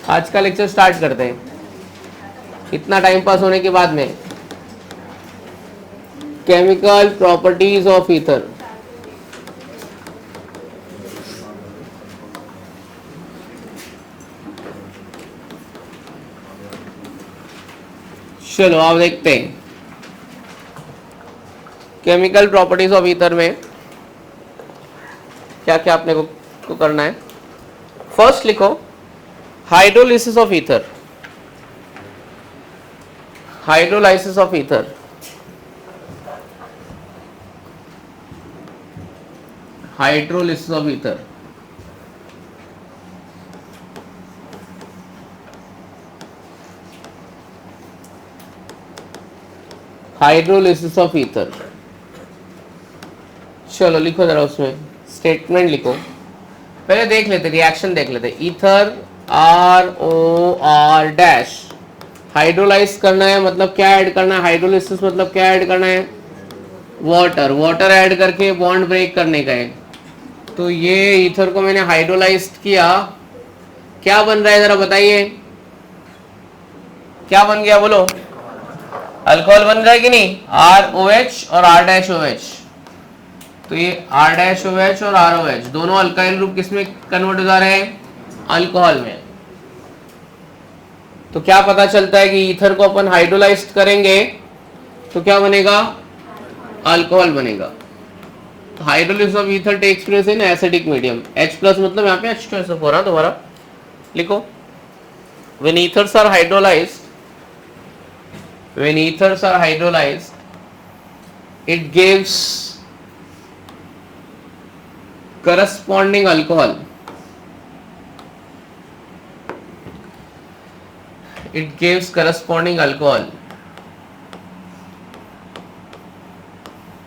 आज का lecture start करते हैं। इतना टाइम पास होने के बाद में केमिकल प्रॉपर्टीज ऑफ ईथर। चलो आप देखते हैं केमिकल प्रॉपर्टीज ऑफ ईथर में क्या क्या अपने को करना है। फर्स्ट लिखो hydrolysis of ether. Hydrolysis of ether, hydrolysis of ether. Hydrolysis of ether. चलो लिखो जरा, उसमें स्टेटमेंट लिखो। पहले देख लेते, रिएक्शन देख लेते। ईथर ROR डैश हाइड्रोलाइज करना है, मतलब क्या ऐड करना है? हाइड्रोलिसिस मतलब क्या ऐड करना है? वाटर। वाटर ऐड करके बॉन्ड ब्रेक करने का है। तो ये ईथर को मैंने हाइड्रोलाइज किया, क्या बन रहा है जरा बताइए, क्या बन गया बोलो? अल्कोहल बन रहा है कि नहीं? ROH और R-OH। तो ये R-OH और ROH दोनों अल्काइल ग्रुप किस में कन्वर्ट हो जा रहे हैं? अल्कोहल में। तो क्या पता चलता है कि ईथर को अपन हाइड्रोलाइज करेंगे तो क्या बनेगा? अल्कोहल बनेगा। तो hydrolysis of ether takes place in acidic medium. H plus मतलब यहाँ पे H2SO4। दोबारा लिखो, when ethers are hydrolysed, when ethers are hydrolyzed, it gives corresponding alcohol. It gives corresponding alcohol.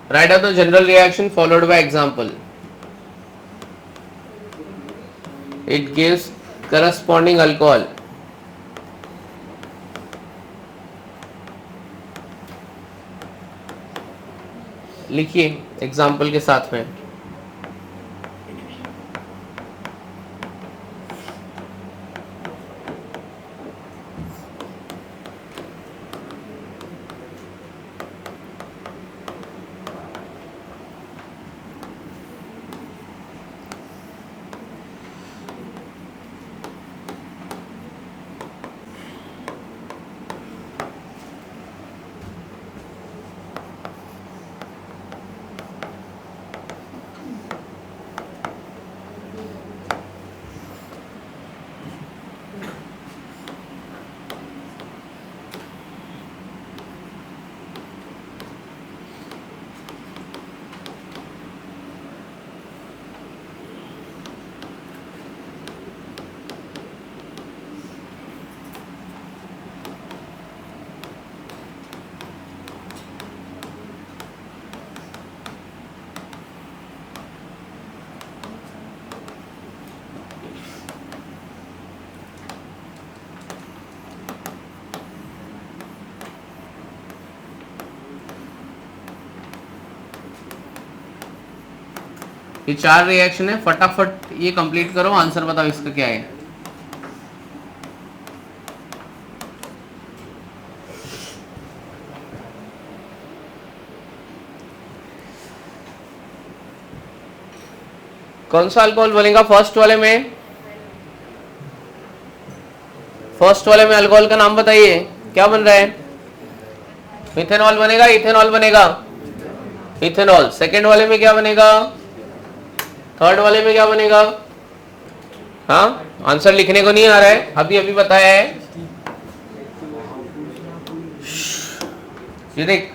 Write out the general reaction followed by example. It gives corresponding alcohol. लिखिए example के साथ में। ये 4 रिएक्शन है, फटाफट ये कंप्लीट करो, answer बताओ इसका क्या है। कौन सा अल्कोहल बनेगा फर्स्ट वाले में? फर्स्ट वाले में अल्कोहल का नाम बताइए, क्या बन रहा है? मिथेनॉल बनेगा, इथेनॉल बनेगा? इथेनॉल। सेकेंड वाले में क्या बनेगा? थर्ड वाले में क्या बनेगा? हाँ, आंसर लिखने को नहीं आ रहा है, अभी अभी बताया है। ये देख,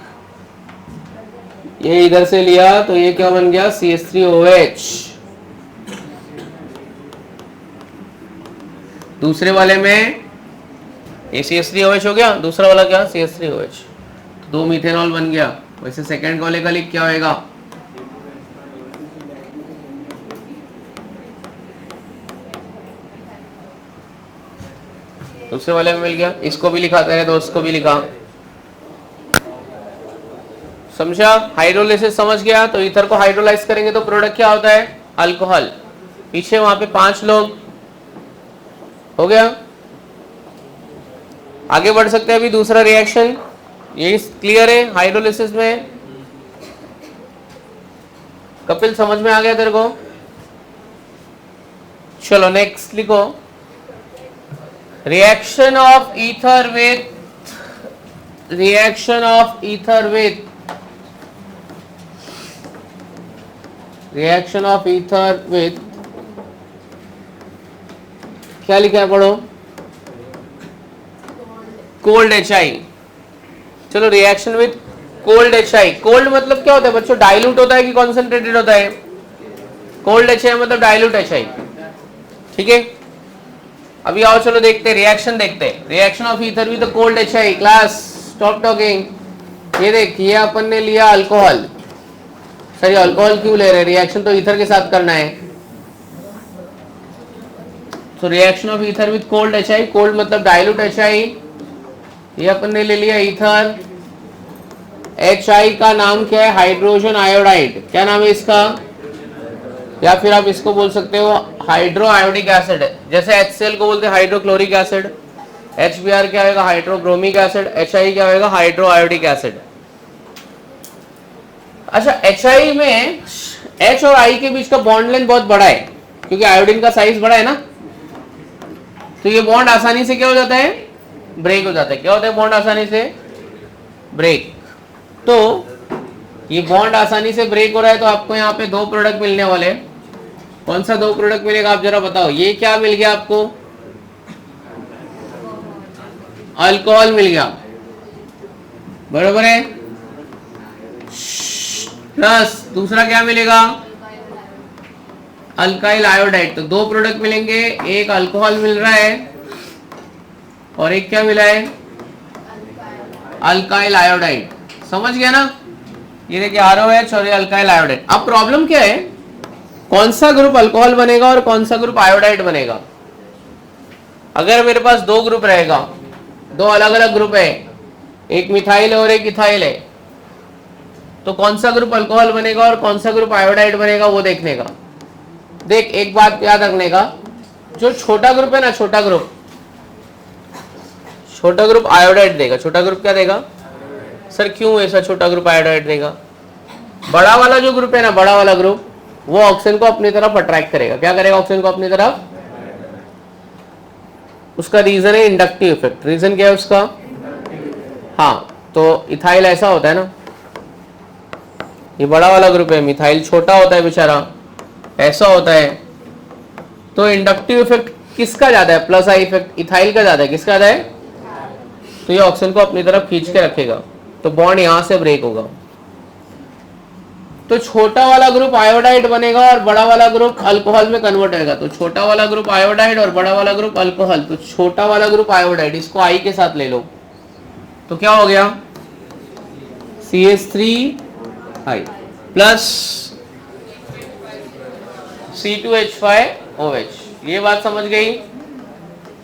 ये इधर से लिया तो ये क्या बन गया? CH3OH। दूसरे वाले में ये CH3OH हो गया, दूसरा वाला क्या? CH3OH। तो 2 मिथेनॉल बन गया। वैसे सेकेंड वाले का लिख क्या होगा? दूसरे वाले में मिल गया, इसको भी लिखा था तो उसको भी लिखा। समझा? हाइड्रोलिसिस समझ गया। तो ईथर को हाइड्रोलाइज करेंगे तो प्रोडक्ट क्या होता है? अल्कोहल। पीछे वहां पे 5 लोग हो गया। आगे बढ़ सकते हैं अभी दूसरा रिएक्शन, ये क्लियर है हाइड्रोलिसिस में? कपिल समझ में आ गया तेरे को? चलो नेक्स्ट लिखो, reaction of ether with reaction of ether with क्या लिखा है पढ़ो, कोल्ड HI। चलो reaction with cold HI, cold मतलब क्या होता है बच्चों, डाइल्यूट होता है कि कॉन्सेंट्रेटेड होता है? कोल्ड HI मतलब डाइल्यूट HI, ठीक है। अभी आओ चलो देखते हैं रिएक्शन, देखते हैं reaction of ether with cold HI। Class stop talking. ये देख, ये अपन ने लिया अल्कोहल, सॉरी अल्कोहल क्यों ले रहे हैं, रिएक्शन तो ईथर के साथ करना है। तो reaction of ether with cold HI, cold मतलब डाइल्यूट HI, ये अपन ने ले लिया ईथर। HI का नाम क्या है, हाइड्रोजन आयोडाइड, क्या नाम है इसका, या फिर आप इसको बोल सकते हो हाइड्रो आयोडिक एसिड, जैसे HCl को बोलते हैं हाइड्रोक्लोरिक एसिड, HBr क्या होगा, हाइड्रोब्रोमिक एसिड, HI क्या होगा, हाइड्रो आयोडिक एसिड। अच्छा HI में H और I के बीच का बॉन्ड लेंथ बहुत बड़ा है, क्योंकि आयोडीन का साइज बड़ा है ना, तो ये बॉन्ड आसानी से क्या हो जाता है, ब्रेक हो जाता है। क्या होता है बॉन्ड आसानी से ब्रेक, तो ये बॉन्ड आसानी से ब्रेक हो रहा है, तो आपको यहाँ पे दो प्रोडक्ट मिलने वाले हैं। कौन सा दो प्रोडक्ट मिलेगा आप जरा बताओ, ये क्या मिल गया आपको, अल्कोहल मिल गया, बरोबर है, प्लस दूसरा क्या मिलेगा, अल्काइल आयोडाइड। तो दो प्रोडक्ट मिलेंगे, एक अल्कोहल मिल रहा है और एक क्या मिला है, अल्काइल आयोडाइड। समझ गया ना, ये देखिए ROH और ये अल्काइल आयोडाइड। अब प्रॉब्लम क्या है, कौन सा ग्रुप अल्कोहल बनेगा और कौन सा ग्रुप आयोडाइड बनेगा। अगर मेरे पास दो ग्रुप रहेगा, दो अलग अलग ग्रुप है, एक मिथाइल है और एक इथाइल है, तो कौन सा ग्रुप अल्कोहल बनेगा और कौन सा ग्रुप आयोडाइड बनेगा वो देखने का। देख एक बात याद रखने का, जो छोटा ग्रुप है ना, छोटा ग्रुप आयोडाइड देगा। छोटा ग्रुप क्या देगा सर, क्यों ऐसा छोटा ग्रुप आयोडाइड देगा। बड़ा वाला जो ग्रुप है ना, बड़ा वाला ग्रुप, वो ऑक्सीजन को अपनी तरफ अट्रैक्ट करेगा। क्या करेगा, ऑक्सीजन को अपनी तरफ। उसका रीजन है इंडक्टिव इफेक्ट। रीजन क्या है उसका, हाँ, तो इथाइल ऐसा होता है ना, ये बड़ा वाला ग्रुप है, मिथाइल छोटा होता है बेचारा, ऐसा होता है। तो इंडक्टिव इफेक्ट किसका ज्यादा है, प्लस आई इफेक्ट इथाइल का ज्यादा है। किसका ज्यादा है, तो ये ऑक्सीजन को अपनी तरफ खींच के रखेगा, तो बॉन्ड यहां से ब्रेक होगा। तो छोटा वाला ग्रुप आयोडाइड बनेगा और बड़ा वाला ग्रुप अल्कोहल में कन्वर्ट होगा। तो छोटा वाला ग्रुप आयोडाइड और बड़ा वाला ग्रुप अल्कोहल। तो छोटा वाला ग्रुप आयोडाइड, इसको आई के साथ ले लो, तो क्या हो गया, CH3I प्लस C2H5OH। ये बात समझ गई।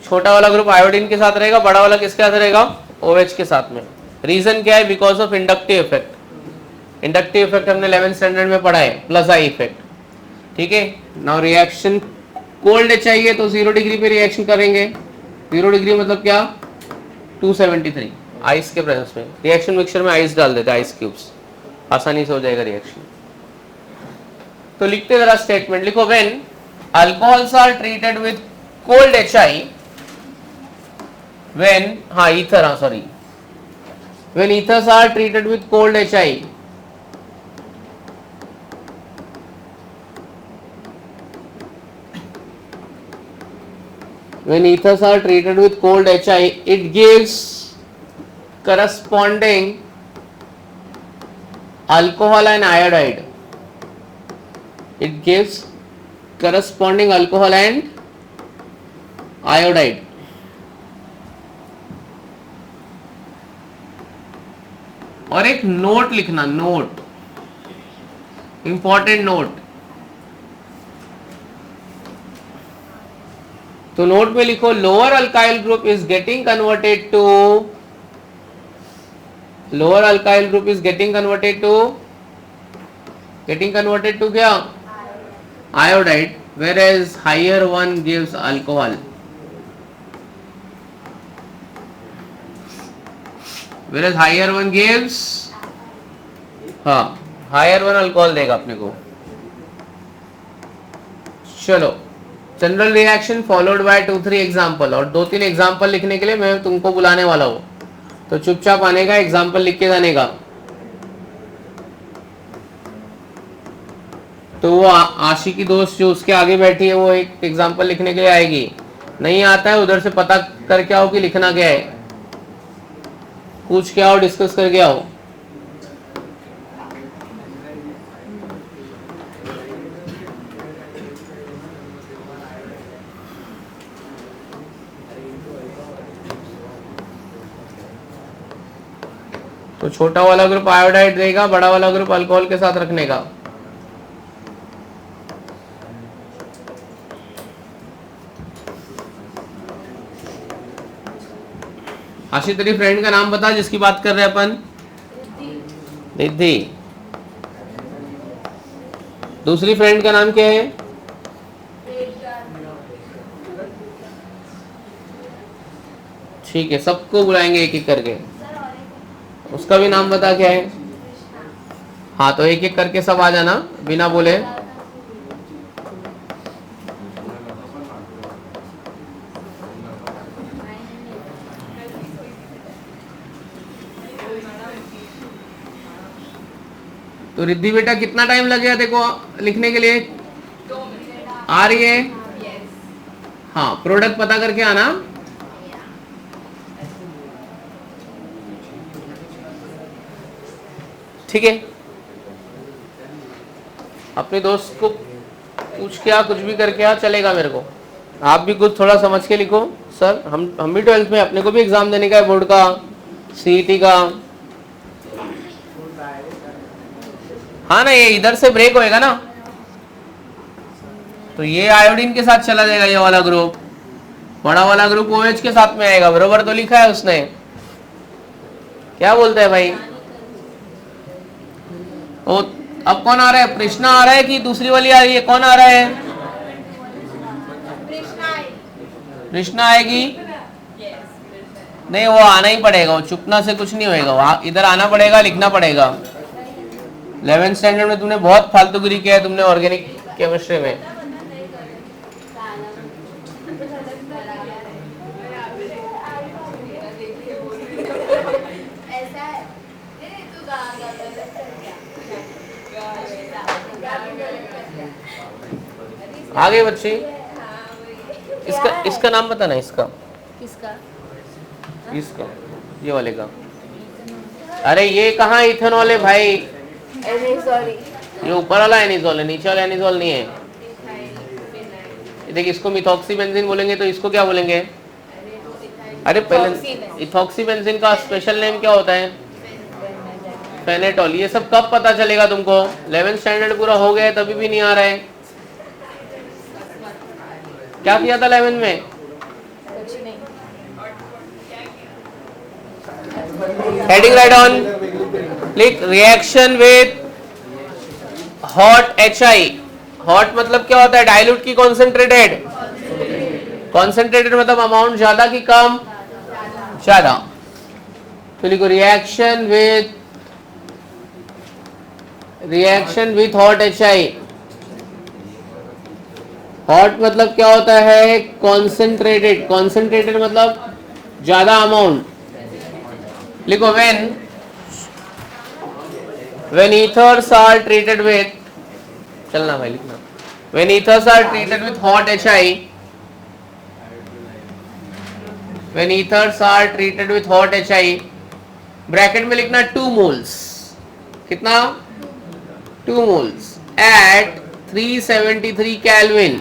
छोटा वाला ग्रुप आयोडीन के साथ रहेगा, बड़ा वाला किसके साथ रहेगा, OH के साथ में। रीजन क्या है, because of inductive effect. Inductive effect हमने 11th स्टैंडर्ड में पढ़ा है, प्लस आई इफेक्ट, ठीक है। नाउ रिएक्शन कोल्ड चाहिए तो 0 डिग्री पे रिएक्शन करेंगे। 0 डिग्री मतलब क्या, 273 आइस के प्रेजेंस में। रिएक्शन मिक्सचर में आइस डाल देते, आइस क्यूब्स, आसानी से हो जाएगा रिएक्शन। तो लिखते जरा स्टेटमेंट लिखो, when alcohols are treated with cold HI, when, हाँ ईथर, हाँ sorry, when ethers are treated with cold HI, when ethers are treated with cold HI, it gives corresponding alcohol and iodide. It gives corresponding alcohol and iodide. और एक note लिखना, note, important note. तो note में लिखो, lower alkyl group is getting converted to, lower alkyl group is getting converted to क्या, iodide, whereas higher one gives alcohol. whereas higher one gives, हाँ higher one alcohol देगा अपने को। चलो, general reaction followed by 2-3 example, और 2-3 example लिखने के लिए मैं तुमको बुलाने वाला हूँ, तो चुपचाप आने का, एग्जाम्पल लिख के जाने का। तो वो आशी की दोस्त जो उसके आगे बैठी है वो एक एग्जाम्पल लिखने के लिए आएगी, नहीं आता है उधर से पता करके आओ कि लिखना क्या है, पूछ के आओ, डिस्कस करके आओ। तो छोटा वाला ग्रुप आयोडाइड देगा, बड़ा वाला ग्रुप अल्कोहल के साथ रखने का। आशी तेरी फ्रेंड का नाम बता जिसकी बात कर रहे हैं अपन। रिद्धि। दूसरी फ्रेंड का नाम क्या है? ठीक है, सबको बुलाएंगे एक एक करके। उसका भी नाम बता क्या है? हाँ, तो एक एक करके सब आ जाना बिना बोले। तो रिद्धि बेटा कितना टाइम लगेगा देखो लिखने के लिए? आ रही है? हाँ, प्रोडक्ट पता करके आना। ठीक है, अपने दोस्त को पूछ के आ, कुछ भी करके आ, चलेगा मेरे को। आप भी कुछ थोड़ा समझ के लिखो। सर हम भी 12th में, अपने को भी एग्जाम देने का है, बोर्ड का, सीईटी का। हाँ ना, ये इधर से ब्रेक होएगा ना, तो ये आयोडीन के साथ चला जाएगा, ये वाला ग्रुप, बड़ा वाला ग्रुप OH के साथ में आएगा। बरोबर तो लिखा है उसने, क्या बोलते हैं भाई? ओ, अब कौन आ रहा है? कृष्णा आ रहा है कि दूसरी वाली आ रही है? कौन आ रहा है? कृष्णा आएगी? नहीं, वो आना ही पड़ेगा, वो चुपना से कुछ नहीं होएगा, इधर आना पड़ेगा, लिखना पड़ेगा। 11th स्टैंडर्ड में तुमने बहुत फालतूगिरी किया है, तुमने ऑर्गेनिक केमिस्ट्री में। आगे बच्ची, इसका नाम बताना। इसका किसका? इसका, ये वाले का। अरे ये कहाँ इथेनॉल है भाई? सॉरी, ये ऊपर वाला एनिजोल है, नीचे वाला एनिजोल नहीं है। देखिए, इसको मिथॉक्सी बेंजीन बोलेंगे, तो इसको क्या बोलेंगे? अरे पहले इथॉक्सी बेंजीन का स्पेशल नेम क्या होता है? फेनेटॉल। ये सब कब पता चलेगा तुमको? 11th स्टैंडर्ड पूरा हो गया तभी भी नहीं आ रहा है। क्या किया था 11th में? कुछ नहीं। हेडिंग राइट ऑन, लिख reaction with hot HI। Hot मतलब क्या होता है? डाइल्यूट की कॉन्सेंट्रेटेड? कॉन्सेंट्रेटेड मतलब अमाउंट ज्यादा की कम? ज्यादा। तो लिखो reaction with hot HI। Hot मतलब क्या होता है? कॉन्सेंट्रेटेड। कॉन्सेंट्रेटेड मतलब ज्यादा अमाउंट। लिखो when ethers are treated with, चलना भाई लिखना, when ethers are treated with hot HI, when ethers are treated with hot HI, bracket में लिखना 2 moles। कितना? 2 moles at 373 Kelvin,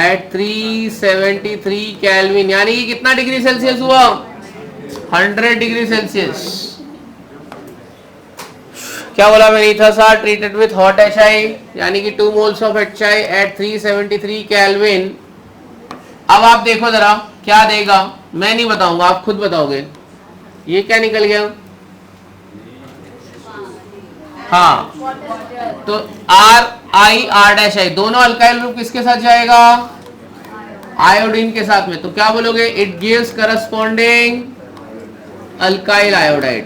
at 373 Kelvin, यानी कि कितना डिग्री सेल्सियस हुआ? 100 डिग्री सेल्सियस। क्या बोला? when ethers are treated with hot HI, यानी कि 2 moles of HI at 373 Kelvin। अब आप देखो जरा क्या देगा, मैं नहीं बताऊंगा, आप खुद बताओगे। ये क्या निकल गया? हाँ, तो RI दोनों अल्काइल ग्रुप किसके साथ जाएगा? आयोडीन के साथ में। तो क्या बोलोगे? It gives corresponding alkyl iodide,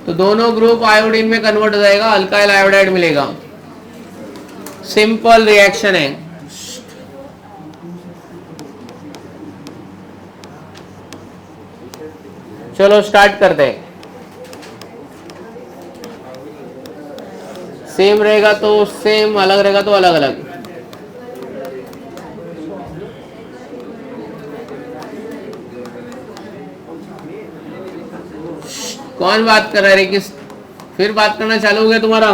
तो दोनों ग्रुप आयोडीन में कन्वर्ट हो जाएगा, अल्काइल आयोडाइड मिलेगा। सिंपल रिएक्शन है। चलो स्टार्ट करते हैं। सेम रहेगा तो सेम, अलग रहेगा तो अलग अलग। कौन बात कर रहा है? किस फिर बात करना चालू हो गया तुम्हारा?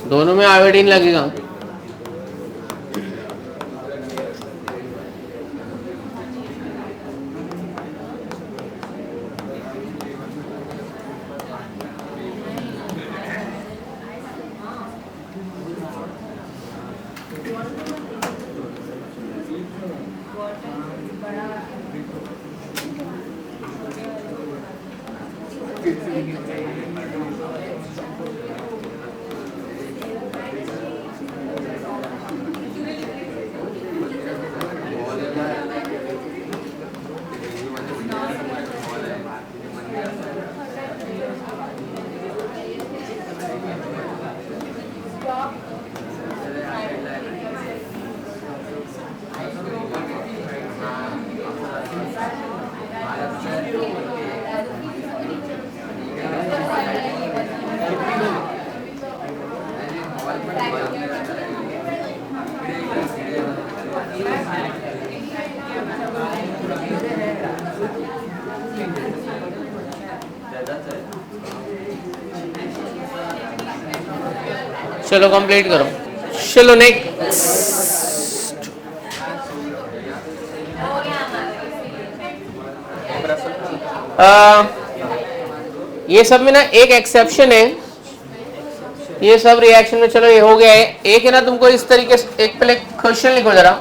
दोनों में आयोडीन लगेगा। चलो कंप्लीट करो। चलो नेक्स्ट। ये सब में ना एक एक्सेप्शन है, ये सब रिएक्शन में चलो ये हो गया है। एक है ना तुमको इस तरीके से, एक पहले क्वेश्चन लिखो जरा,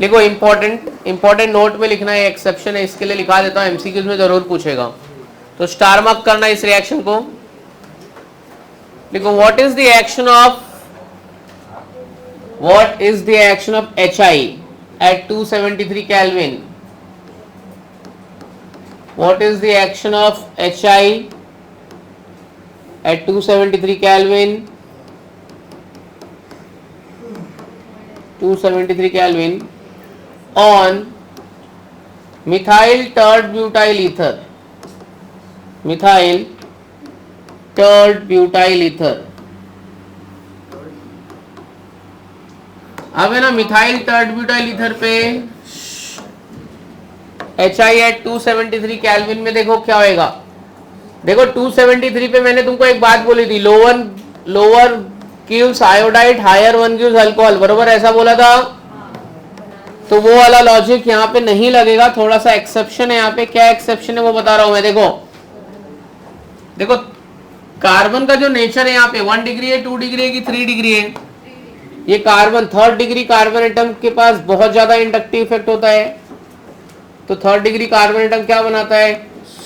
लिखो इंपॉर्टेंट नोट में लिखना है, एक्सेप्शन है इसके लिए लिखा देता हूँ, एमसीक्यूज में जरूर पूछेगा, तो स्टार मार्क करना इस रिएक्शन को। लिखो what is the action of HI at 273 Kelvin? What is the action of HI at 273 Kelvin? 273 Kelvin on methyl tert butyl ether. Methyl tert butyl ether। अब है ना मिथाइल टर्ट ब्यूटाइल ईथर पे HI at 273 kelvin में देखो क्या होएगा। देखो 273 पे मैंने तुमको एक बात बोली थी, lower gives iodide, higher one gives alcohol, बरोबर ऐसा बोला था। तो वो वाला लॉजिक यहाँ पे नहीं लगेगा, थोड़ा सा एक्सेप्शन है यहाँ पे। क्या एक्सेप्शन है वो बता रहा हूं मैं। देखो कार्बन का जो नेचर है यहाँ पे 1 डिग्री है, 2 डिग्री है कि 3 डिग्री है। ये carbon 3rd degree carbon atom के पास बहुत ज्यादा इंडक्टिव इफेक्ट होता है। तो 3rd डिग्री कार्बन एटम क्या बनाता है?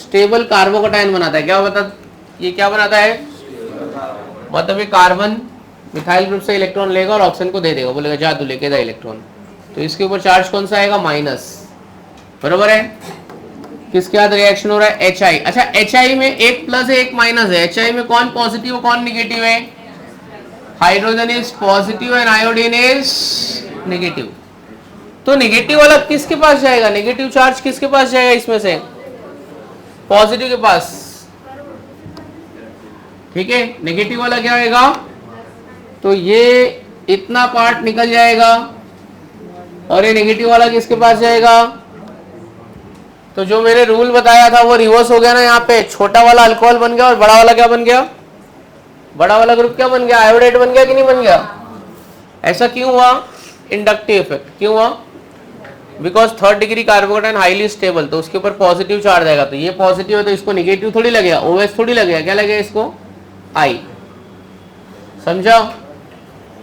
स्टेबल कार्बोकैटायन बनाता है। क्या बता, ये क्या बनाता है? मतलब ये कार्बन मिथाइल ग्रुप से इलेक्ट्रॉन लेगा और ऑक्सीजन को दे देगा, बोलेगा जा तू लेके जा इलेक्ट्रॉन। तो इसके ऊपर चार्ज कौन सा आएगा? माइनस, बरोबर है। किसके साथ रिएक्शन हो रहा है? HI। अच्छा HI में एक प्लस है एक माइनस है। HI में कौन पॉजिटिव और कौन निगेटिव है? Hydrogen is positive and iodine is negative. तो नेगेटिव वाला किसके पास जाएगा? नेगेटिव चार्ज किसके पास जाएगा इसमें से? पॉजिटिव के पास, ठीक है। नेगेटिव वाला क्या होगा? तो ये इतना पार्ट निकल जाएगा और ये नेगेटिव वाला किसके पास जाएगा? तो जो मैंने रूल बताया था वो रिवर्स हो गया ना। यहाँ पे छोटा वाला अल्कोहल बन गया और बड़ा वाला क्या बन गया? बड़ा वाला ग्रुप क्या बन गया? आयोडाइड बन गया कि नहीं बन गया? ऐसा क्यों हुआ? Inductive effect. क्यों हुआ? Because 3rd degree carbocation highly stable, तो उसके ऊपर पॉजिटिव चार्ज आएगा। तो ये पॉजिटिव है तो इसको नेगेटिव थोड़ी लगेगा, OH थोड़ी लगेगा, क्या लगेगा इसको? I। समझा?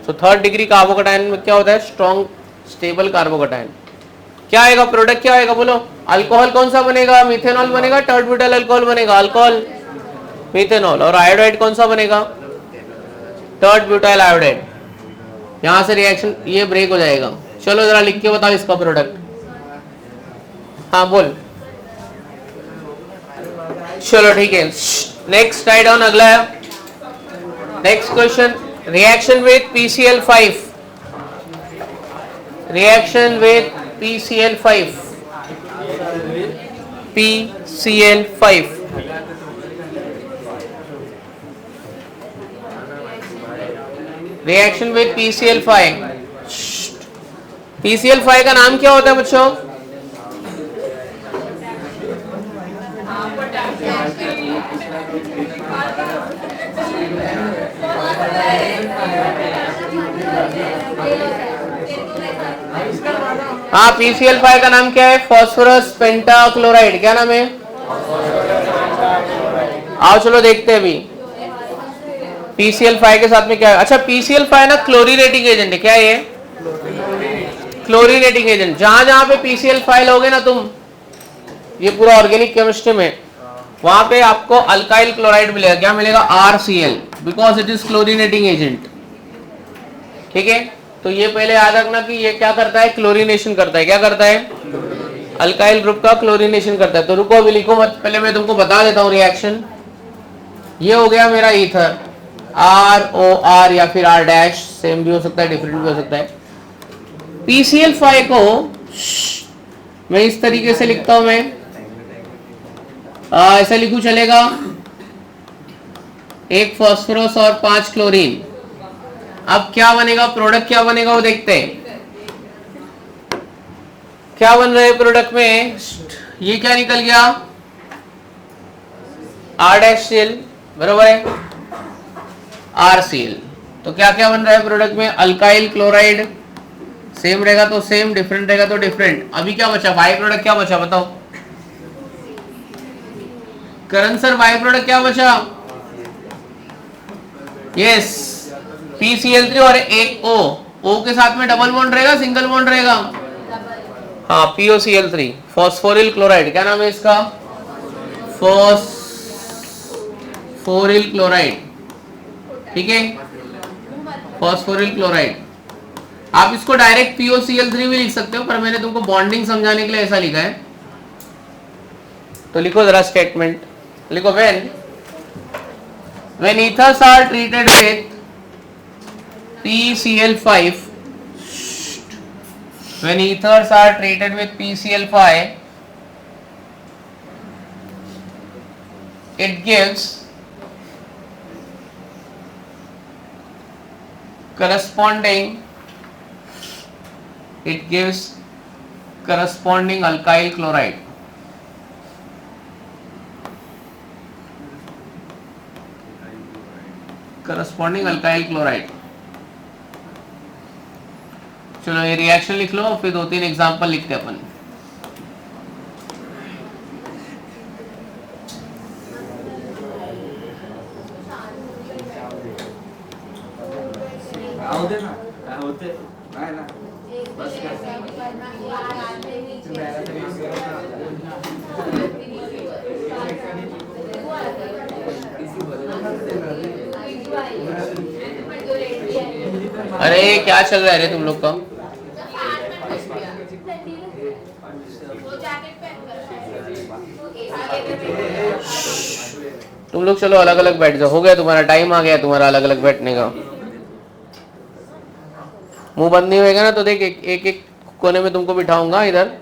तो 3rd डिग्री कार्बोकैटायन में क्या होता है? Strong stable carbocation. क्या आएगा प्रोडक्ट, क्या आएगा बोलो? अल्कोहल कौन सा बनेगा? मिथेनॉल बनेगा, टर्ड ब्यूटाइल अल्कोहल बनेगा, अल्कोहल मिथेनॉल। और आयोडाइड कौन सा बनेगा? टर्ड ब्यूटाइल आयोडाइड। यहां से रिएक्शन ये ब्रेक हो जाएगा। चलो जरा लिख के बताओ इसका प्रोडक्ट। हाँ बोल। चलो ठीक है, नेक्स्ट राइट डाउन अगला है। Next question, reaction with PCl5, reaction with PCl5, PCl5, reaction with PCl5। PCl5 का नाम क्या होता है बच्चों? हाँ, PCl5 का नाम क्या है? Phosphorus pentachloride. क्या नाम है? आओ चलो देखते हैं अभी PCl5 के साथ में क्या है। अच्छा, PCl5 ना क्लोरीनेटिंग एजेंट है। क्या ये? क्लोरीनेटिंग एजेंट। जहां जहां पे PCl5 लोगे ना तुम, ये पूरा ऑर्गेनिक केमिस्ट्री में, वहां पे आपको अल्काइल क्लोराइड मिलेगा। क्या मिलेगा? RCl, because it is chlorinating agent. ठीक है, तो ये पहले याद रखना कि ये क्या करता है? क्लोरीनेशन करता है। क्या करता है? अल्काइल ग्रुप का क्लोरीनेशन करता है। तो रुको अभी लिखो मत, पहले मैं तुमको बता देता हूँ रिएक्शन। ये हो गया मेरा ईथर, ROR या फिर R डैश, सेम भी हो सकता है, डिफरेंट भी हो सकता है। PCl5 को मैं इस तरीके से लिखता हूं, मैं ऐसा लिखूं चलेगा, एक फास्फोरस और 5 क्लोरीन। अब क्या बनेगा प्रोडक्ट, क्या बनेगा वो देखते हैं। क्या बन रहा है प्रोडक्ट में? ये क्या निकल गया? R डैश Cl, बराबर है RCl। तो क्या क्या बन रहा है प्रोडक्ट में? अल्काइल क्लोराइड, सेम रहेगा तो सेम, डिफरेंट रहेगा तो डिफरेंट। अभी क्या बचा? बाई प्रोडक्ट क्या बचा बताओ करण सर? बाई प्रोडक्ट क्या बचा? यस, PCl3 और एक O के साथ में डबल बॉन्ड रहेगा, सिंगल बॉन्ड रहेगा? हाँ, POCl3, फॉस्फोरिल क्लोराइड। क्या नाम है इसका? Phosphoryl chloride. ठीक है, फॉस्फोरिल क्लोराइड। आप इसको डायरेक्ट POCl3 भी लिख सकते हो, पर मैंने तुमको बॉन्डिंग समझाने के लिए ऐसा लिखा है। तो लिखो जरा स्टेटमेंट, लिखो when ethers are treated with PCl5, when ethers are treated with PCl5, it gives corresponding alkyl chloride. Corresponding alkyl chloride. चलो ये रिएक्शन लिख लो, फिर 2-3 एग्जांपल लिखते हैं अपन। अरे क्या चल रहा है रे तुम लोग का? तुम लोग चलो अलग अलग बैठ जाओ। हो गया तुम्हारा टाइम, आ गया तुम्हारा अलग अलग बैठने का। मुंह बंद नहीं होएगा ना तो देख, एक एक कोने में तुमको बिठाऊंगा इधर।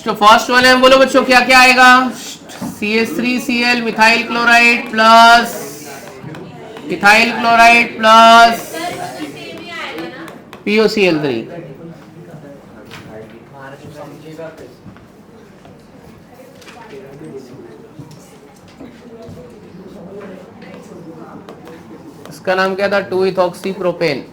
तो फर्स्ट वाले में बोलो बच्चों क्या क्या आएगा? CH3Cl methyl chloride plus ethyl chloride plus POCl3। इसका नाम क्या था? 2-इथॉक्सी प्रोपेन।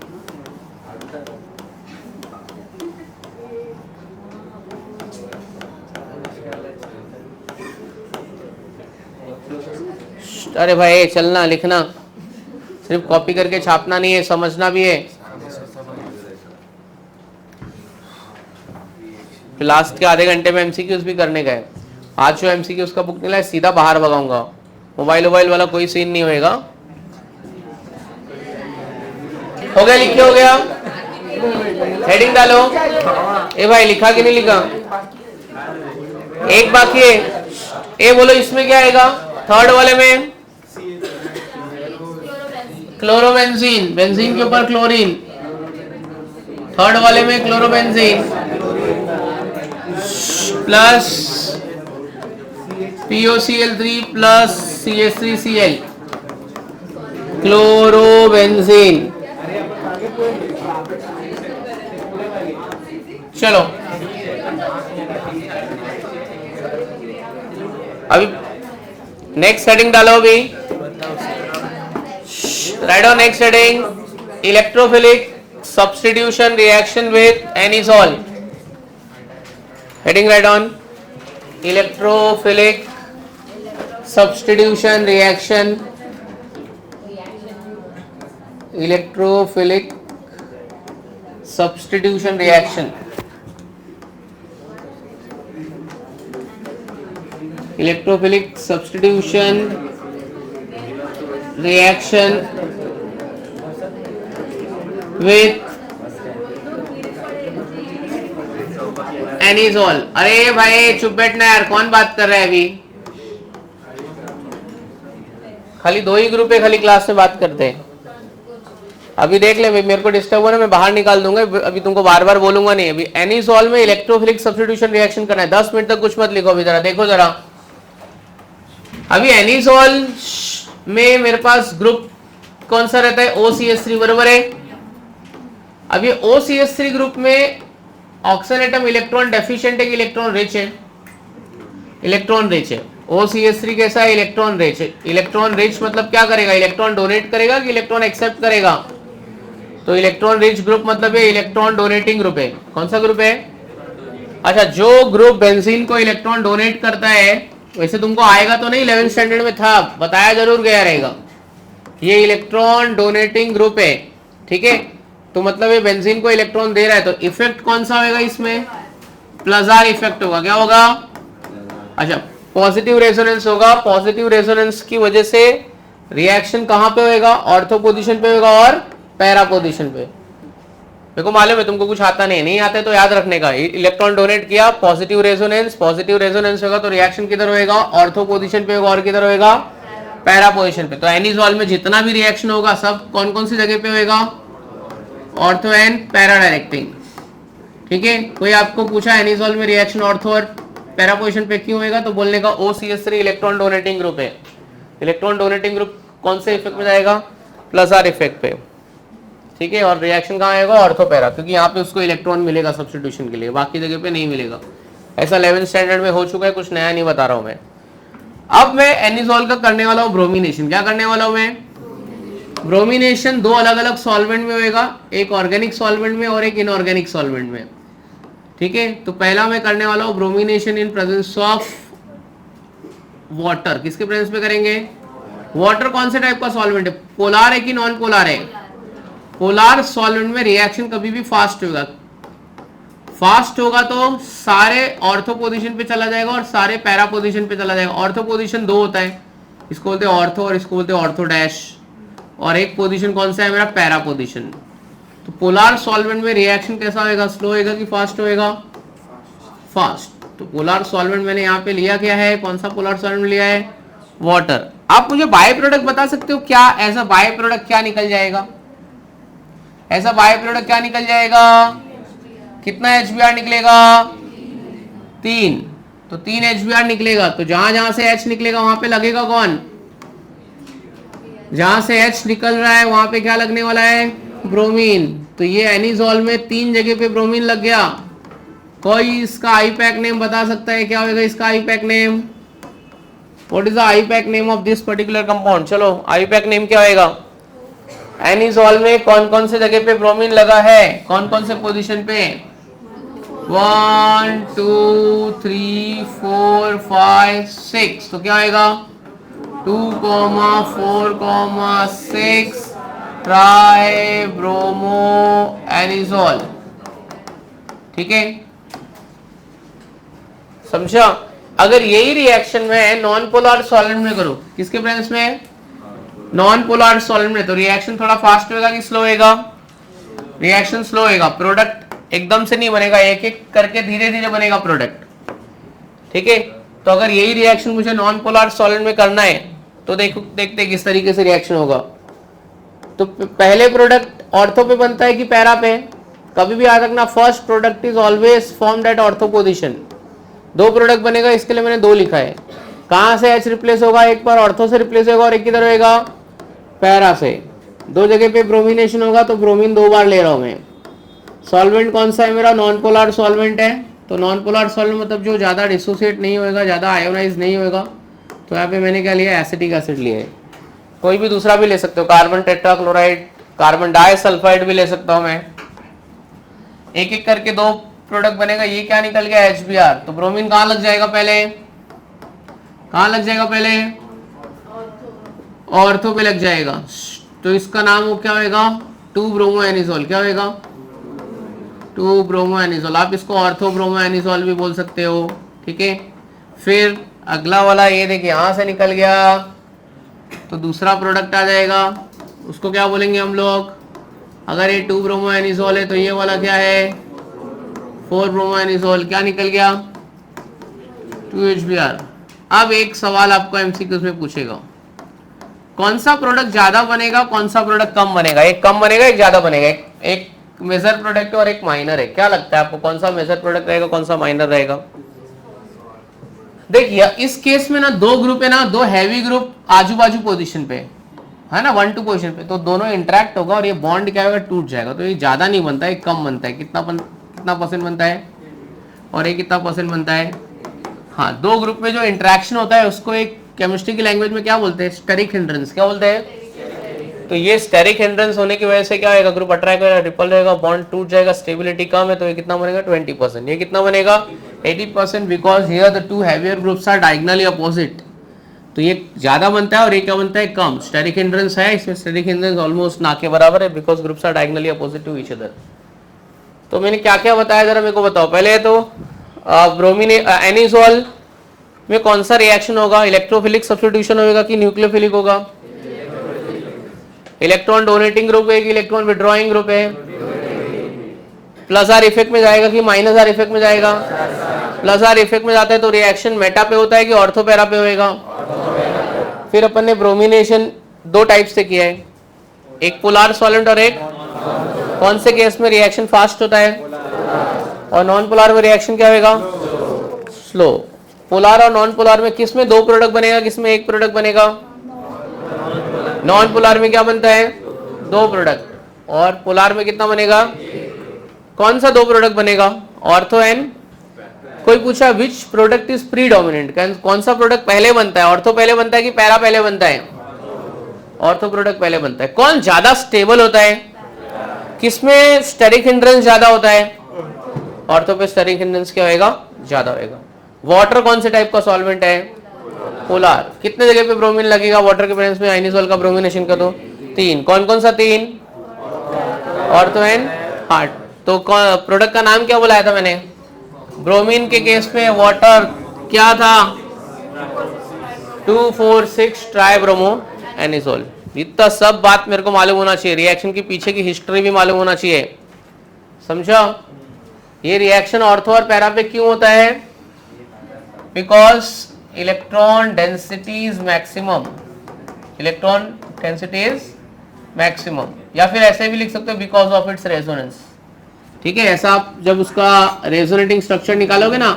अरे भाई चलना लिखना, सिर्फ कॉपी करके छापना नहीं है, समझना भी है। लास्ट के आधे घंटे में एमसीक्यूज भी करने गए। आज जो एमसीक्यूज का बुक मिला है सीधा बाहर भगाऊंगा, मोबाइल वाला कोई सीन नहीं होएगा। हो गया? लिखे हो गया? हेडिंग डालो। ए भाई लिखा कि नहीं लिखा? एक बाकी है। ए बोलो इसमें क्या आएगा? थर्ड वाले में क्लोरोबेंजीन, बेंजीन के ऊपर क्लोरीन। थर्ड वाले में chlorobenzene plus POCl3 plus CH3Cl, chlorobenzene. चलो अभी नेक्स्ट हेडिंग डालो। अभी right on next heading, electrophilic substitution reaction with anisole. Heading right on, electrophilic substitution reaction, electrophilic substitution reaction, electrophilic substitution reaction with anisole. अरे भाई चुप बैठना यार, कौन बात कर रहा है अभी? खाली दो ही ग्रुप है, खाली क्लास में बात करते हैं। अभी देख ले, मेरे को डिस्टर्ब हो रहा है, मैं बाहर निकाल दूंगा। अभी तुमको बार बार बोलूंगा नहीं। अभी एनिसोल में इलेक्ट्रोफिलिक सब्स्टिट्यूशन रिएक्शन करना है। 10 मिनट तक कुछ मत लिखो। अभी जरा देखो जरा, अभी एनिसोल में मेरे पास ग्रुप कौन सा रहता है? OCH3, बरोबर है। अभी OCH3 ग्रुप में ऑक्सीजन एटम इलेक्ट्रॉन डेफिशिएंट है कि इलेक्ट्रॉन रिच है? इलेक्ट्रॉन रिच है। OCH3 कैसा है? इलेक्ट्रॉन रिच है। इलेक्ट्रॉन रिच मतलब क्या करेगा? इलेक्ट्रॉन डोनेट करेगा कि इलेक्ट्रॉन एक्सेप्ट करेगा? तो इलेक्ट्रॉन रिच ग्रुप मतलब है इलेक्ट्रॉन डोनेटिंग ग्रुप है। कौन सा ग्रुप है? अच्छा, जो ग्रुप बेंजीन को इलेक्ट्रॉन डोनेट करता है, वैसे तुमको आएगा तो नहीं, 11th स्टैंडर्ड में था, बताया जरूर गया रहेगा। ये इलेक्ट्रॉन डोनेटिंग ग्रुप है, ठीक है। तो मतलब ये बेंजीन को इलेक्ट्रॉन दे रहा है, तो इफेक्ट कौन सा होगा इसमें? प्लजार इफेक्ट होगा। क्या होगा? अच्छा, पॉजिटिव रेजोनेंस होगा। पॉजिटिव रेजोनेंस की वजह से रिएक्शन कहां पे होगा? ऑर्थो पोजीशन पे होगा और पैरा पोजीशन पे। मेरे को मालूम है तुमको कुछ आता नहीं आता है तो याद रखने का। इलेक्ट्रॉन डोनेट किया, पॉजिटिव रेजोनेंस होगा तो रिएक्शन किधर होएगा? ऑर्थो पोजीशन पे होगा और किधर होएगा? पैरा पोजीशन पे। तो एनिसोल में जितना भी रिएक्शन होगा सब कौन कौन सी जगह पे होएगा? ऑर्थो एंड पैरा डायरेक्टिंग, ठीक है। कोई आपको पूछा एनिसोल में रिएक्शन ऑर्थो और पैरा पोजीशन पे क्यों होएगा, तो बोलने का OCH3 इलेक्ट्रॉन डोनेटिंग ग्रुप है। इलेक्ट्रॉन डोनेटिंग ग्रुप कौन से इफेक्ट में जाएगा? प्लजार इफेक्ट पे, ठीक है। और रिएक्शन कहाँ आएगा? ऑर्थो पैरा, क्योंकि यहाँ पे उसको इलेक्ट्रॉन मिलेगा सब्स्टिट्यूशन के लिए, बाकी जगह पे नहीं मिलेगा। ऐसा 11th स्टैंडर्ड में हो चुका है, कुछ नया नहीं बता रहा हूं मैं। अब मैं एनिसोल का करने वाला हूं ब्रोमिनेशन। क्या करने वाला हूं मैं? ब्रोमिनेशन दो अलग अलग सॉल्वेंट में होएगा, एक ऑर्गेनिक सॉल्वेंट में और एक इनऑर्गेनिक सॉल्वेंट में, ठीक है। तो पहला मैं करने वाला हूं bromination in presence of water. किसके प्रेजेंस में करेंगे? वाटर कौन से टाइप का सॉल्वेंट है? पोलार है कि नॉन पोलार है? पोलार सॉल्वेंट में रिएक्शन कभी भी फास्ट होगा। फास्ट होगा तो सारे ऑर्थो पोजीशन पे चला जाएगा और सारे पैरा पोजीशन पे चला जाएगा। ऑर्थो पोजीशन दो होता है, इसको बोलते हैं ऑर्थो और इसको बोलते हैं ऑर्थो डैश, और एक पोजीशन कौन सा है मेरा? Para position. तो पोलार सॉल्वेंट में रिएक्शन कैसा होएगा? स्लो होएगा कि फास्ट होएगा? फास्ट। तो पोलार सॉल्वेंट मैंने यहाँ पे लिया क्या है? कौन सा पोलार सॉल्वेंट लिया है? वाटर। आप मुझे बाय प्रोडक्ट बता सकते हो क्या, ऐसा बाय प्रोडक्ट क्या निकल जाएगा, ऐसा बाय प्रोडक्ट क्या निकल जाएगा, कितना HBr निकलेगा, 3, तो 3 HBr निकलेगा। तो जहां जहां से H निकलेगा वहां पे लगेगा कौन, जहां से H निकल रहा है वहां पे क्या लगने वाला है, ब्रोमीन। तो ये एनिजोल में 3 जगह पे ब्रोमीन लग गया। कोई इसका आईपैक नेम बता सकता है, क्या होगा इसका IUPAC name, what is the IUPAC name of this particular compound. चलो आईपैक नेम क्या होगा, एनिजोल में कौन कौन से जगह पे ब्रोमीन लगा है, कौन कौन से पोजीशन पे, 1 2 3 4 5 6, तो क्या आएगा 2,4,6 ट्राई ब्रोमो एनिजोल। ठीक है, समझा। अगर यही रिएक्शन में नॉन पोलर सॉल्वेंट में करो, किसके प्रेजेंस में, नॉन पोलर सॉल्वेंट में, तो रिएक्शन थोड़ा फास्ट होगा कि स्लो होगा, रिएक्शन स्लो होगा। प्रोडक्ट एकदम से नहीं बनेगा, एक एक करके धीरे धीरे बनेगा प्रोडक्ट। ठीक है, तो अगर यही रिएक्शन मुझे नॉन पोलर सॉल्वेंट में करना है तो देखते किस तरीके से रिएक्शन होगा। तो पहले प्रोडक्ट ऑर्थो पे बनता है कि पैरा पे, कभी भी याद रखना first product is always formed at ortho position. 2 product बनेगा, इसके लिए मैंने 2 लिखा है। कहां से H रिप्लेस होगा, एक बार ऑर्थो से रिप्लेस होगा और एक किधर होगा, पैरा से। 2 जगह पे ब्रोमिनेशन होगा तो ब्रोमीन 2 बार ले रहा हूं मैं। सॉल्वेंट कौन सा है मेरा, नॉन पोलर सॉल्वेंट है। तो नॉन पोलर सॉल्वेंट मतलब जो ज्यादा डिसोसिएट नहीं होगा, ज्यादा आयोनाइज नहीं होगा। तो यहाँ पे मैंने क्या लिया, एसिटिक एसिड लिया है। कोई भी दूसरा भी ले सकते हो, कार्बन टेट्राक्लोराइड, कार्बन डाइसल्फाइड भी ले सकता हूं मैं। एक एक करके 2 प्रोडक्ट बनेगा। ये क्या निकल गया, HBr। तो ब्रोमीन कहां लग जाएगा पहले, कहां लग जाएगा पहले, ऑर्थो पे लग जाएगा। तो इसका नाम वो क्या होगा, 2 ब्रोमो एनिजोल। क्या होगा, 2 ब्रोमो एनिजोल। आप इसको ऑर्थो ब्रोमो एनिजोल भी बोल सकते हो। ठीक है, फिर अगला वाला ये देखिए यहां से निकल गया तो दूसरा प्रोडक्ट आ जाएगा, उसको क्या बोलेंगे हम लोग। अगर ये 2 ब्रोमो एनिजोल है तो ये वाला क्या है, 4 ब्रोमो एनिजोल। क्या निकल गया, 2 HBr। अब एक सवाल आपको एमसीक्यूज में पूछेगा, कौन सा प्रोडक्ट ज्यादा बनेगा, कौन सा प्रोडक्ट कम बनेगा। एक कम बनेगा, एक ज्यादा बनेगा। एक मेजर प्रोडक्ट है और एक माइनर है। क्या लगता है आपको, कौन सा मेजर प्रोडक्ट रहेगा, कौन सा माइनर रहेगा। देखिए इस केस में ना 2 ग्रुप है ना, 2 हैवी ग्रुप आजू बाजू पोजीशन पे है ना, 1 2 पोजीशन पे। तो दोनों इंटरेक्ट होगा और ये बॉन्ड क्या होगा, टूट जाएगा। तो ये ज्यादा नहीं बनता है, कम बनता है। कितना परसेंट बनता है, और ये कितना परसेंट बनता है। हाँ, 2 ग्रुप में जो इंटरेक्शन होता है उसको एक केमिस्ट्री की लैंग्वेज में क्या बोलते हैं, स्टेरिक हिंड्रेंस। क्या बोलते हैं, तो ये स्टेरिक हिंड्रेंस होने की वजह से क्या होगा, ग्रुप अट्रैक्ट होगा, रिपल रहेगा, बॉन्ड टूट जाएगा, स्टेबिलिटी कम है। तो ये कितना बनेगा, 20%। ये कितना बनेगा, 80%, because here the 2 heavier groups are diagonally opposite. तो ये ज्यादा बनता है और ये क्या बनता है, कम। स्टेरिक हिंड्रेंस है, इसमें स्टेरिक हिंड्रेंस ऑलमोस्ट ना के बराबर है, because groups are diagonally opposite to each other. तो मैंने क्या क्या बताया जरा मेरे को बताओ। पहले तो ब्रोमीन एनिजोल में कौन सा रिएक्शन होगा, इलेक्ट्रोफिलिक सब्स्टिट्यूशन होगा कि न्यूक्लियोफिलिक होगा। इलेक्ट्रॉन डोनेटिंग ग्रुप है कि इलेक्ट्रॉन विड्रॉइंग ग्रुप है। प्लस आर इफेक्ट में जाएगा कि माइनस आर इफेक्ट में जाएगा। प्लस आर इफेक्ट में जाता है तो रिएक्शन मेटा पे होता है कि ऑर्थो पैरा पे होएगा। फिर अपन ने ब्रोमिनेशन 2 टाइप से किया है, एक पोलर सॉल्वेंट और एक कौन से केस में रिएक्शन फास्ट होता है, और नॉन पोलर में रिएक्शन क्या होगा, स्लो। पोलर और नॉन पोलर में किस में 2 प्रोडक्ट बनेगा, किस में 1 प्रोडक्ट बनेगा। नॉन पोलर में क्या बनता है, 2 प्रोडक्ट, और पोलर में कितना बनेगा, कौन सा 2 प्रोडक्ट बनेगा, ऑर्थो एंड। कोई पूछा विच प्रोडक्ट इज प्रीडोमिनेंट, कौन सा प्रोडक्ट पहले बनता है, ऑर्थो पहले बनता है कि पैरा पहले बनता है। ऑर्थो प्रोडक्ट पहले बनता है। कौन ज्यादा स्टेबल होता है, किसमें स्टेरिक हिंड्रेंस ज्यादा होता है, ऑर्थो पे स्टेरिक हिंड्रेंस क्या होगा, ज्यादा होगा। वाटर कौन से टाइप का सॉल्वेंट है, पोलर। कितने जगह पे ब्रोमीन लगेगा वाटर के प्रेजेंस में, आइनिसोल का ब्रोमिनेशन का तो 3। कौन कौन सा 3, ऑर्थो एंड हार्ट। तो प्रोडक्ट का नाम क्या बुलाया था मैंने, ब्रोमीन के केस में वाटर क्या था, 2,4,6 ट्राई ब्रोमो एनिसोल। इतना सब बात मेरे को मालूम होना चाहिए, रिएक्शन की पीछे की हिस्ट्री भी मालूम होना चाहिए, समझा। ये रिएक्शन ऑर्थो और पैरा पे क्यों होता है, because electron density is maximum electron density is maximum, या फिर ऐसे भी लिख सकते हो बिकॉज ऑफ इट्स रेजोनेंस। ठीक है, ऐसा आप जब उसका रेजोनेटिंग स्ट्रक्चर निकालोगे ना,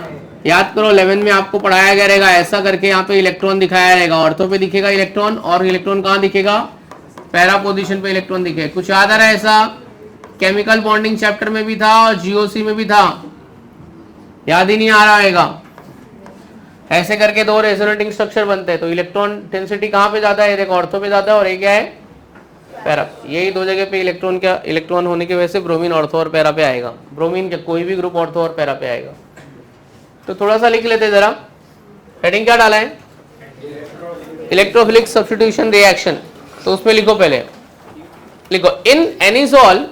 याद करो 11 में आपको पढ़ाया गया रहेगा, ऐसा करके यहाँ पे इलेक्ट्रॉन दिखाया रहेगा, ऑर्थो पे दिखेगा इलेक्ट्रॉन, और इलेक्ट्रॉन कहाँ दिखेगा, पैरा पोजीशन पे इलेक्ट्रॉन दिखेगा। कुछ याद आ रहा है ऐसा? केमिकल बॉन्डिंग चैप्टर में भी था और जीओसी में भी था, याद ही नहीं आ रहा रहेगा। ऐसे करके दो रेजोनेटिंग स्ट्रक्चर बनते हैं, तो इलेक्ट्रॉन डेंसिटी कहाँ पे ज्यादा है, एक ऑर्थो पे ज्यादा है और एक क्या है, पैरा। यही दो जगह पे इलेक्ट्रॉन होने की वजह से ब्रोमीन ऑर्थो और पैरा पे आएगा, ब्रोमीन के कोई भी ग्रुप ऑर्थो और पैरा पे आएगा। तो थोड़ा सा लिख लेते जरा, हेडिंग क्या डाला है, इलेक्ट्रोफिलिक सब्स्टिट्यूशन रिएक्शन। तो उसमें लिखो, पहले लिखो इन anisole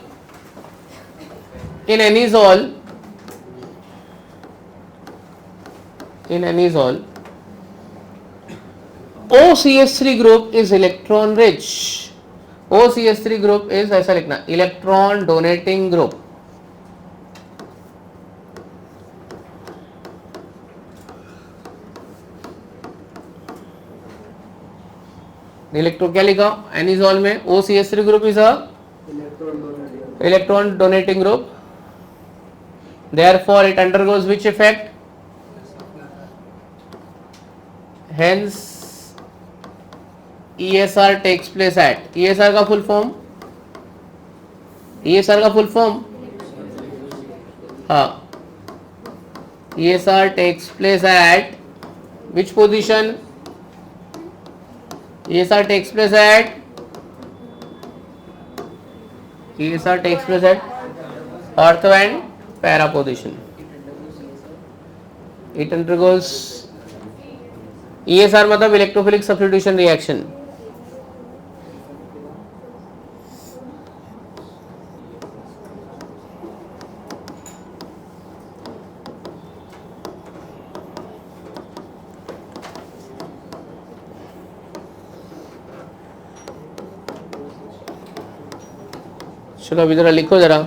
OCH3 group is electron rich. OCH3 group is, ऐसा लिखना, इलेक्ट्रॉन डोनेटिंग ग्रुप। इलेक्ट्रो क्या लिखा एनिजोल में, OCH3 group is a electron donating group, therefore it undergoes which effect, hence ESR takes place at, ESR का full form, हाँ, ESR takes place at which position, ESR takes place at ortho and para position. It undergoes, ESR मतलब electrophilic substitution reaction. चलो अभी जरा लिखो, जरा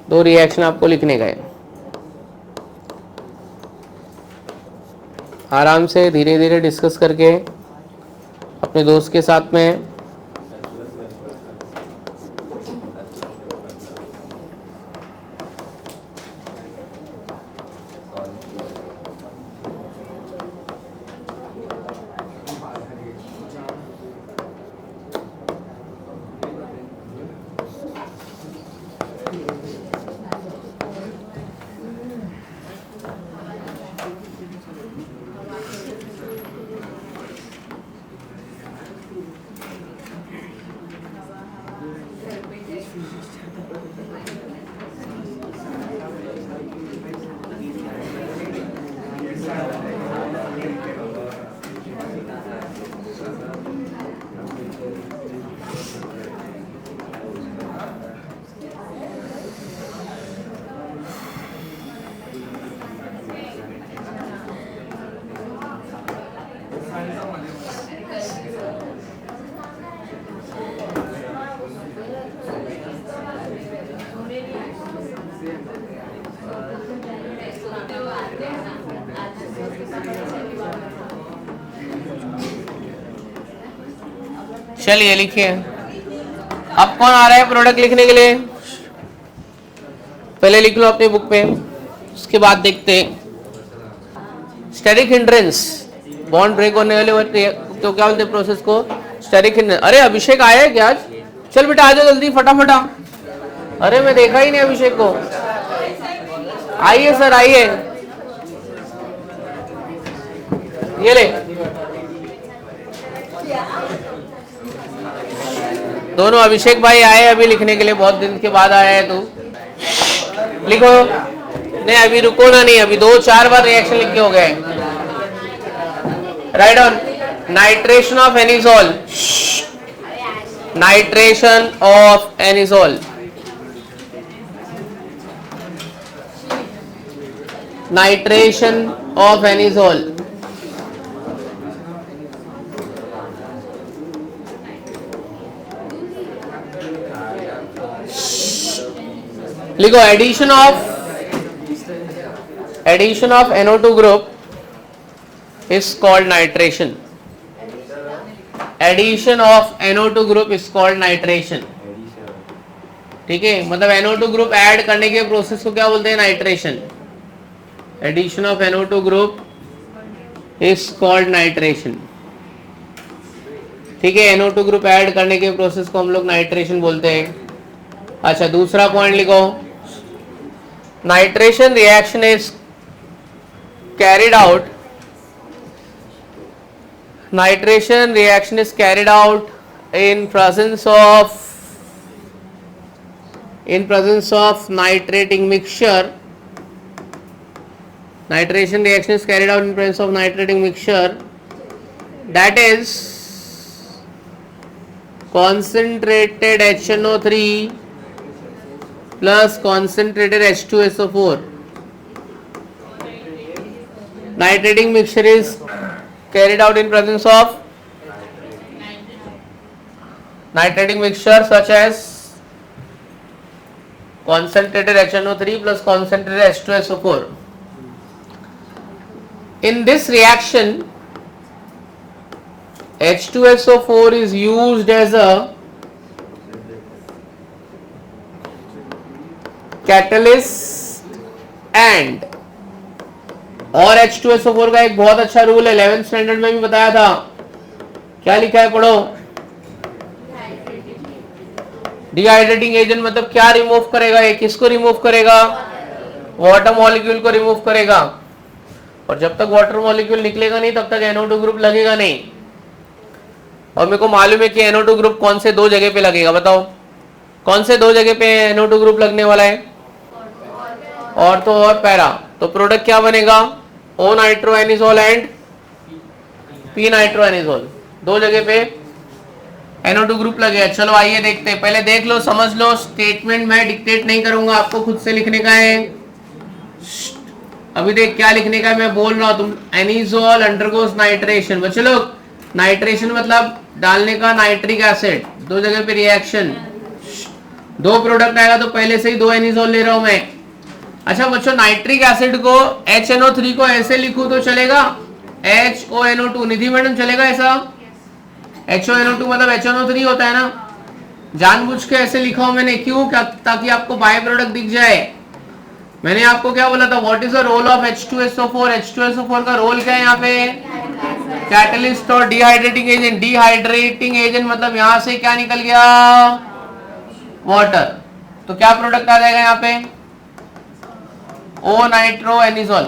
दो reaction आपको लिखने का है, आराम से धीरे धीरे डिस्कस करके अपने दोस्त के साथ में। चलिए लिखिए, अब कौन आ रहा है प्रोडक्ट लिखने के लिए, पहले लिख लो अपने बुक पे, उसके बाद देखते हैं। स्टेरिक हिंड्रेंस, बॉन्ड ब्रेक होने वाले तो क्या बोलते हैं प्रोसेस को, स्टेरिक हिंड्रेंस। अरे अभिषेक आया है क्या आज? चल बेटा आ जाओ जल्दी फटाफटा। अरे मैं देखा ही नहीं अभिषेक को। आइए सर आइए, ये ले दोनों अभिषेक भाई आए अभी लिखने के लिए, बहुत दिन के बाद आया है तू। लिखो, नहीं अभी रुको ना, नहीं अभी 2-4 बार रिएक्शन लिख के हो गए। Right on, nitration of anisole, nitration of anisole, nitration of anisole. लिखो addition of NO2 group, is called nitration. Addition of NO2 group is called nitration. ठीक है, मतलब NO2 ग्रुप ऐड करने के प्रोसेस को क्या बोलते हैं? Nitration. Addition of NO2 group is called nitration. ठीक है, NO2 ग्रुप ऐड करने के प्रोसेस को हम लोग नाइट्रेशन बोलते हैं. अच्छा, दूसरा पॉइंट लिखो. Nitration reaction is carried out. Nitration reaction is carried out in presence of nitrating mixture. Nitration reaction is carried out in presence of nitrating mixture, that is concentrated HNO3 plus concentrated H2SO4. Nitrating mixture is carried out in presence of nitrating mixture such as concentrated HNO3 plus concentrated H2SO4. In this reaction, H2SO4 is used as a catalyst and और H2SO4 का एक बहुत अच्छा rule है, 11th standard में भी बताया था. क्या लिखा है, पढ़ो. डिहाइड्रेटिंग एजेंट मतलब क्या रिमूव करेगा? ये किसको रिमूव करेगा? वाटर मॉलिक्यूल को रिमूव करेगा. और जब तक वाटर मॉलिक्यूल निकलेगा नहीं तब तक NO2 ग्रुप लगेगा नहीं. और मेरे को मालूम है कि NO2 ग्रुप कौन से दो जगह पे लगेगा. बताओ कौन से दो जगह पे NO2 ग्रुप लगने वाला है? ऑर्थो और पैरा. तो प्रोडक्ट क्या बनेगा? O nitroanisole and P nitroanisole. दो जगह पे NO2 ग्रुप लगेगा. चलो आइए देखते हैं. पहले देख लो, समझ लो. स्टेटमेंट मैं डिक्टेट नहीं करूंगा, आपको खुद से लिखने का है. अभी देख क्या लिखने का है, मैं बोल रहा हूं. तुम एनिजोल अंडरगोस नाइट्रेशन. बच्चे लोग, नाइट्रेशन मतलब डालने का नाइट्रिक एसिड. दो जगह पे रिएक्शन, दो प्रोडक्ट आएगा तो पहले से ही दो एनिजोल ले रहा हूं मैं. अच्छा बच्चों, नाइट्रिक एसिड को HNO3 को ऐसे लिखूं तो चलेगा? HONO2. निधि मैडम चलेगा ऐसा? HONO2 मतलब HNO3 होता है ना. जानबूझ के ऐसे लिखा हूं मैंने. क्यों? ताकि आपको बाय प्रोडक्ट दिख जाए. मैंने आपको क्या बोला था? What is the role of H2SO4? H2SO4 का रोल क्या है यहाँ पे? कैटलिस्ट और डिहाइड्रेटिंग एजेंट. डिहाइड्रेटिंग एजेंट मतलब यहां से क्या निकल गया? वाटर. तो क्या प्रोडक्ट आ जाएगा यहाँ पे? O नाइट्रोएनिजोल.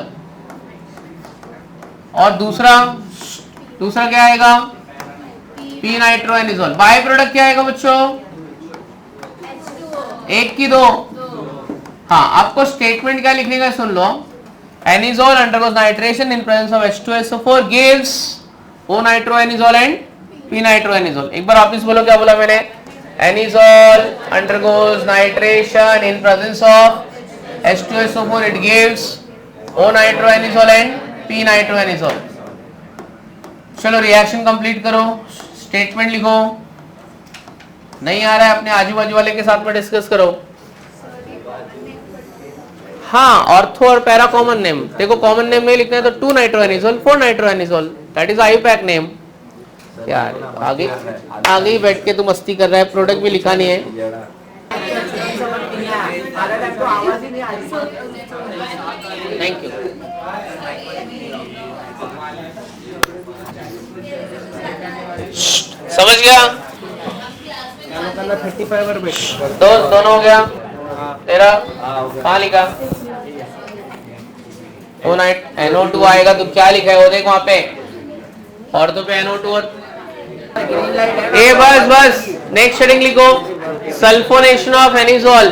और दूसरा क्या आएगा? P नाइट्रोएनिजोल. बाय प्रोडक्ट क्या आएगा बच्चों? एक की दो. हाँ, आपको स्टेटमेंट क्या लिखने का सुन लो. Anisole undergoes nitration in presence of H2SO4 gives O nitroanisole and P nitroanisole. एक बार वापस बोलो, क्या बोला मैंने? Anisole undergoes nitration in presence of H2SO4, it gives O nitroanisole and P nitroanisole. चलो रिएक्शन कंप्लीट करो, स्टेटमेंट लिखो. नहीं आ रहा है अपने आजू बाजू वाले के साथ में डिस्कस करो. हाँ, ऑर्थो और पैरा कॉमन नेम. देखो कॉमन नेम नहीं लिखना है तो 2 नाइट्रोएनिजोल 4 नाइट्रोएनिजोल, दैट इज आईपैक नेम. यार आगे ही बैठ के तू मस्ती कर रहा है. प्रोडक्ट भी लिखा नहीं है. Thank you. समझ गया? दोनों हो गया. तेरा कहाँ लिखा? O नाइट NO2 आएगा तो क्या लिखा है? वो देख वहां पे. और तो पे NO2 और ए. बस नेक्स्ट हेडिंग लिखो. Sulfonation of anisole.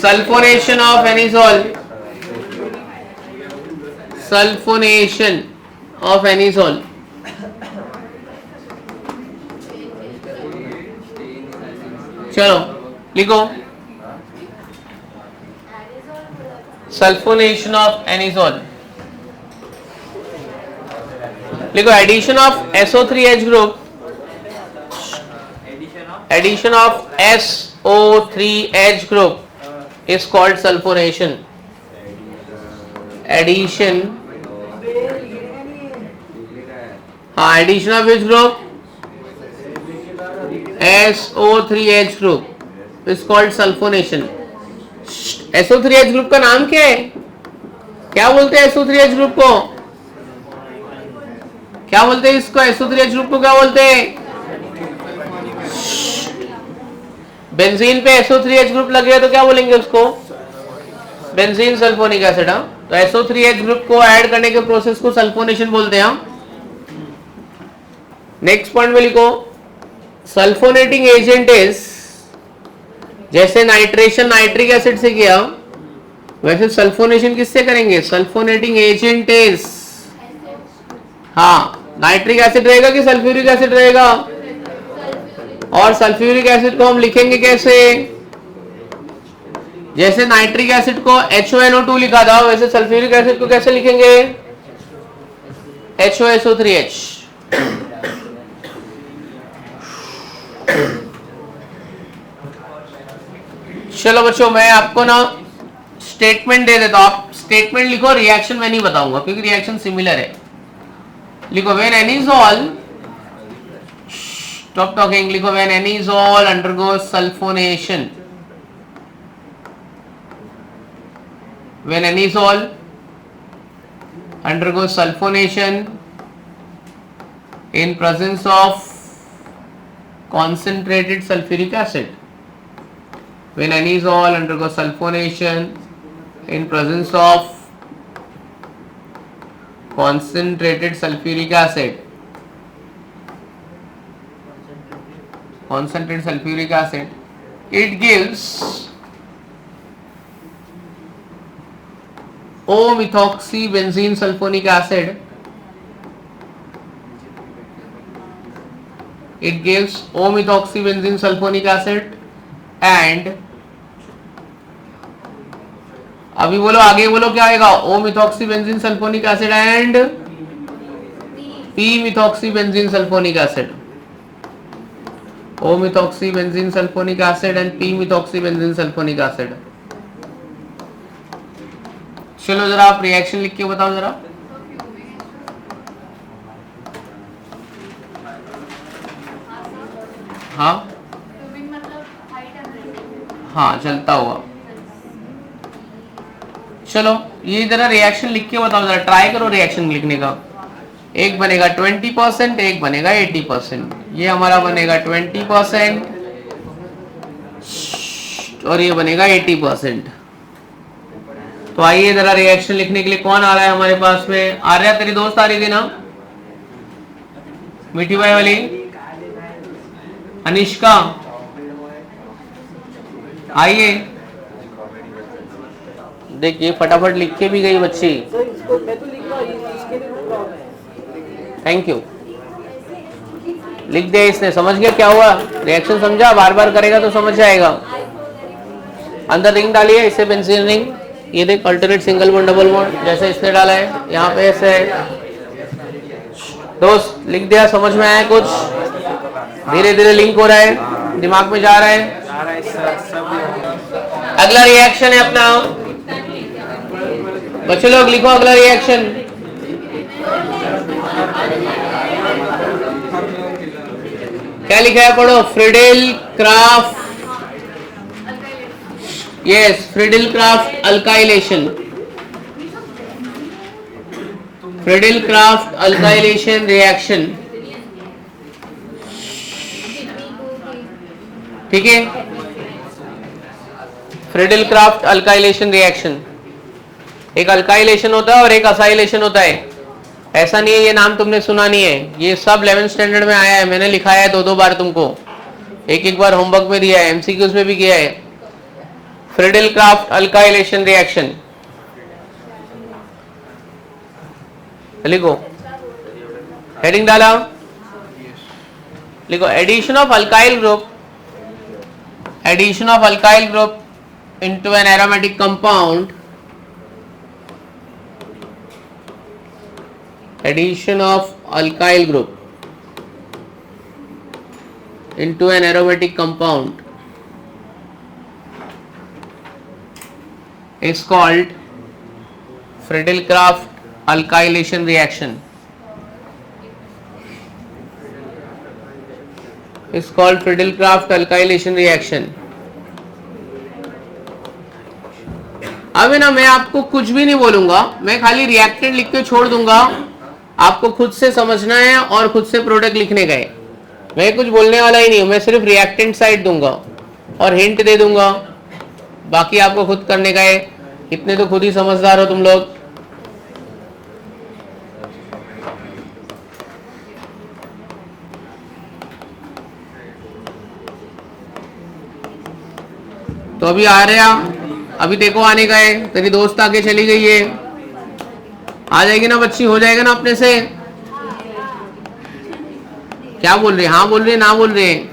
Sulfonation of anisole. Sulfonation of anisole. चलो लिखो. Sulfonation of anisole. लिखो addition of SO3H group. Addition of SO3H group is called sulfonation. Addition, हाँ addition of which group, SO3H group is called sulfonation. SO3H group का नाम क्या है? क्या बोलते हैं SO3H ग्रुप को? क्या बोलते हैं इसको? SO3H ग्रुप को क्या बोलते हैं? बेंजीन पे SO3H ग्रुप लग गया तो क्या बोलेंगे उसको? Benzene sulphonic acid. हाँ, तो SO3H ग्रुप को ऐड करने के प्रोसेस को सल्फोनेशन बोलते हैं। नेक्स्ट पॉइंट में लिखो, सल्फोनेटिंग एजेंट इज, जैसे नाइट्रेशन नाइट्रिक एसिड से किया वैसे सल्फोनेशन किससे करेंगे? सल्फोनेटिंग एजेंट इज, हाँ नाइट्रिक एसिड रहेगा कि सल्फ्यूरिक एसिड रहेगा? और सल्फ्यूरिक एसिड को हम लिखेंगे कैसे? जैसे नाइट्रिक एसिड को HONO2 लिखा था वैसे सल्फ्यूरिक एसिड को कैसे लिखेंगे? HOSO3H। चलो बच्चों, मैं आपको ना स्टेटमेंट दे देता हूं, आप स्टेटमेंट लिखो, रिएक्शन मैं नहीं बताऊंगा क्योंकि रिएक्शन सिमिलर है। लिखो व्हेन एनिसोल, स्टॉप टॉकिंग, लिखो when anisole undergoes sulphonation, when anisole undergoes sulfonation in presence of concentrated sulfuric acid, when anisole undergoes sulfonation in presence of concentrated sulfuric acid, it gives O-methoxybenzene sulfonic acid. It gives O-methoxybenzene sulfonic acid and, अभी बोलो, आगे बोलो क्या आएगा? O-methoxybenzene sulfonic acid and P-methoxybenzene sulfonic acid. O-methoxybenzene sulfonic acid and P-methoxybenzene sulfonic acid. चलो जरा आप reaction लिख के बताओ जरा। हाँ हाँ, चलता हुआ। चलो ये जरा रिएक्शन लिख के बताओ जरा, ट्राई करो रिएक्शन लिखने का। एक बनेगा 20%, एक बनेगा 80%। ये हमारा बनेगा 20% और ये बनेगा 80%। तो आइए जरा रिएक्शन लिखने के लिए कौन आ रहा है हमारे पास में? आर्या तेरी दोस्त आ रही थी ना, मीठी भाई वाली, अनिष्का आइए। देखिए फटाफट लिख के भी गई बच्ची, थैंक यू। लिख दिया इसने, समझ गया क्या हुआ? रिएक्शन समझा? बार बार करेगा तो समझ जाएगा। अंदर रिंग डालिए, इसे बेंजीन रिंग, ये देख alternate single bond double bond जैसे इसने डाला है, यहाँ पे ऐसे है। दोस्त लिख दिया, समझ में आया कुछ? धीरे धीरे लिंक हो रहा है, दिमाग में जा रहा है। अगला रिएक्शन है अपना, बच्चे लोग लिखो अगला रिएक्शन। क्या लिखा है पढ़ो? Friedel craft, yes, Friedel-Crafts alkylation, Friedel-Crafts alkylation reaction, ठीक है? Friedel-Crafts alkylation reaction, एक अल्काइलेशन होता है और एक असाइलेशन होता है। ऐसा नहीं है ये नाम तुमने सुना नहीं है, ये सब 11th स्टैंडर्ड में आया है, मैंने लिखाया है दो बार तुमको, एक बार होमवर्क में दिया है, एमसीक्यूज में भी किया है। Friedel-Crafts alkylation reaction, लिखो, हेडिंग डाला, लिखो addition of alkyl group, addition of alkyl group into an aromatic compound, addition of alkyl group into an aromatic compound is called Friedel Crafts alkylation reaction is called Friedel-Crafts alkylation reaction. अब ना मैं आपको कुछ भी नहीं बोलूंगा, मैं खाली रिएक्टेंट लिख के छोड़ दूंगा, आपको खुद से समझना है और खुद से प्रोडक्ट लिखने का है। मैं कुछ बोलने वाला ही नहीं हूं, मैं सिर्फ रिएक्टेंट साइड दूंगा और हिंट दे दूंगा, बाकी आपको खुद करने का है। इतने तो खुद ही समझदार हो तुम लोग। तो अभी आ रहे हैं, अभी देखो आने का है, तेरी दोस्त आके चली गई है, आ जाएगी ना बच्ची, हो जाएगा ना अपने से। क्या बोल रहे हैं? हाँ बोल रहे हैं, ना बोल रहे हैं?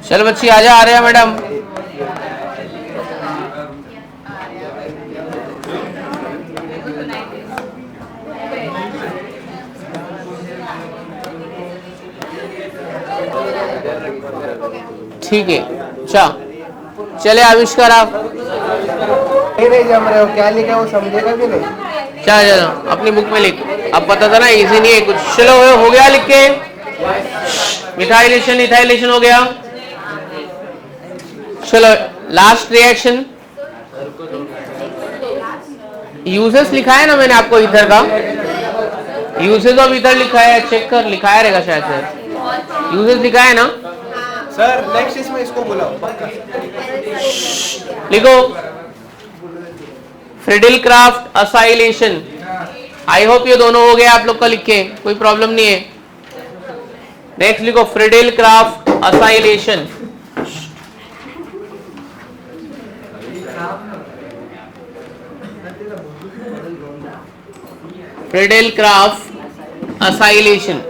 चल बच्ची आजा, आ रहे हैं मैडम। ठीक है, अच्छा चले आविष्कार आप नहीं जम रहे हो, क्या लिखा वो समझेगा कि नहीं? चलो अपनी बुक में लिख, अब पता था ना इजी नहीं है कुछ। चलो हो गया लिख के, मिथाइलेशन इथाइलेशन हो गया। चलो लास्ट रिएक्शन, यूजेस लिखा है ना मैंने आपको ईथर का, यूजेस ऑफ ईथर लिखा है, चेक कर, लिखाया रहेगा शायद से, यूजेस लिखा है ना सर? नेक्स्ट इसमें इसको बुलाओ पक्का। लिखो फ्रिडिल-क्राफ्ट असाइलेशन। आई होप ये दोनों हो गए आप लोग का लिख के, कोई प्रॉब्लम नहीं है। नेक्स्ट लिखो फ्रिडिल-क्राफ्ट असाइलेशन। फ्रिडिल-क्राफ्ट असाइलेशन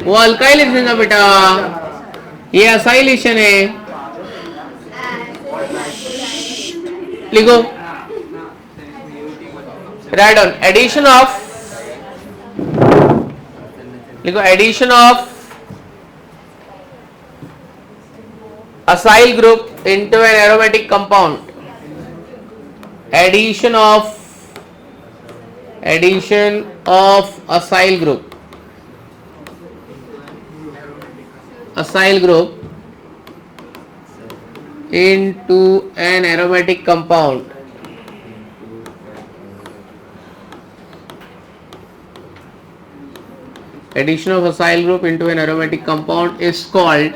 वो अल्काइलेशन है बेटा, ये असाइलेशन है। लिखो राइट ऑन एडिशन ऑफ, लिखो addition of acyl group into an aromatic compound, addition of acyl group into an aromatic compound addition of acyl group into an aromatic compound is called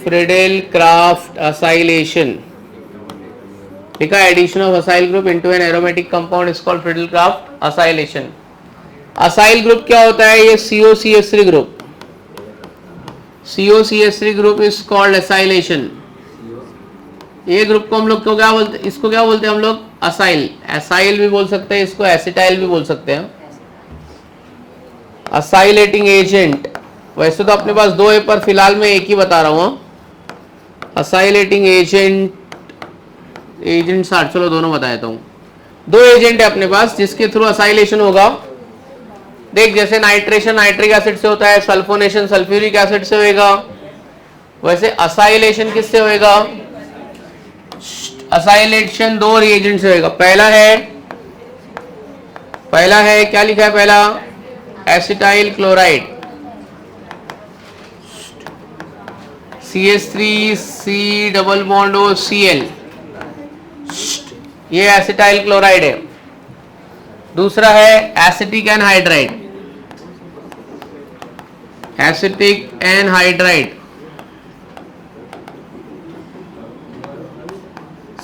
Friedel-Crafts acylation। लिखा addition of acyl group into an aromatic compound is called Friedel Crafts acylation. Acyl group क्या होता है? ये COCH3 group, COCH3 group is called acylation. ये group को हम लोग को क्या बोलते हैं? इसको क्या बोलते हैं हम लोग? असाइल, एसाइल भी बोल सकते हैं इसको, एसिटाइल भी बोल सकते हैं। असाइलेटिंग एजेंट, वैसे तो अपने पास दो है पर फिलहाल मैं एक ही बता रहा हूँ। असाइलेटिंग एजेंट, एजेंट सार, चलो दोनों बता देता हूँ। दो एजेंट है अपने पास जिसके थ्रू असाइलेशन होगा। देख जैसे नाइट्रेशन नाइट्रिक एसिड से होता है, सल्फोनेशन सल्फ्यूरिक एसिड से होएगा, वैसे असाइलेशन किससे होएगा? असाइलेशन दो रिएजेंट से होएगा। पहला है क्या लिखा है? पहला acetyl chloride CH3C double bond O Cl, ये एसिटाइल क्लोराइड है। दूसरा है acetic anhydride, acetic anhydride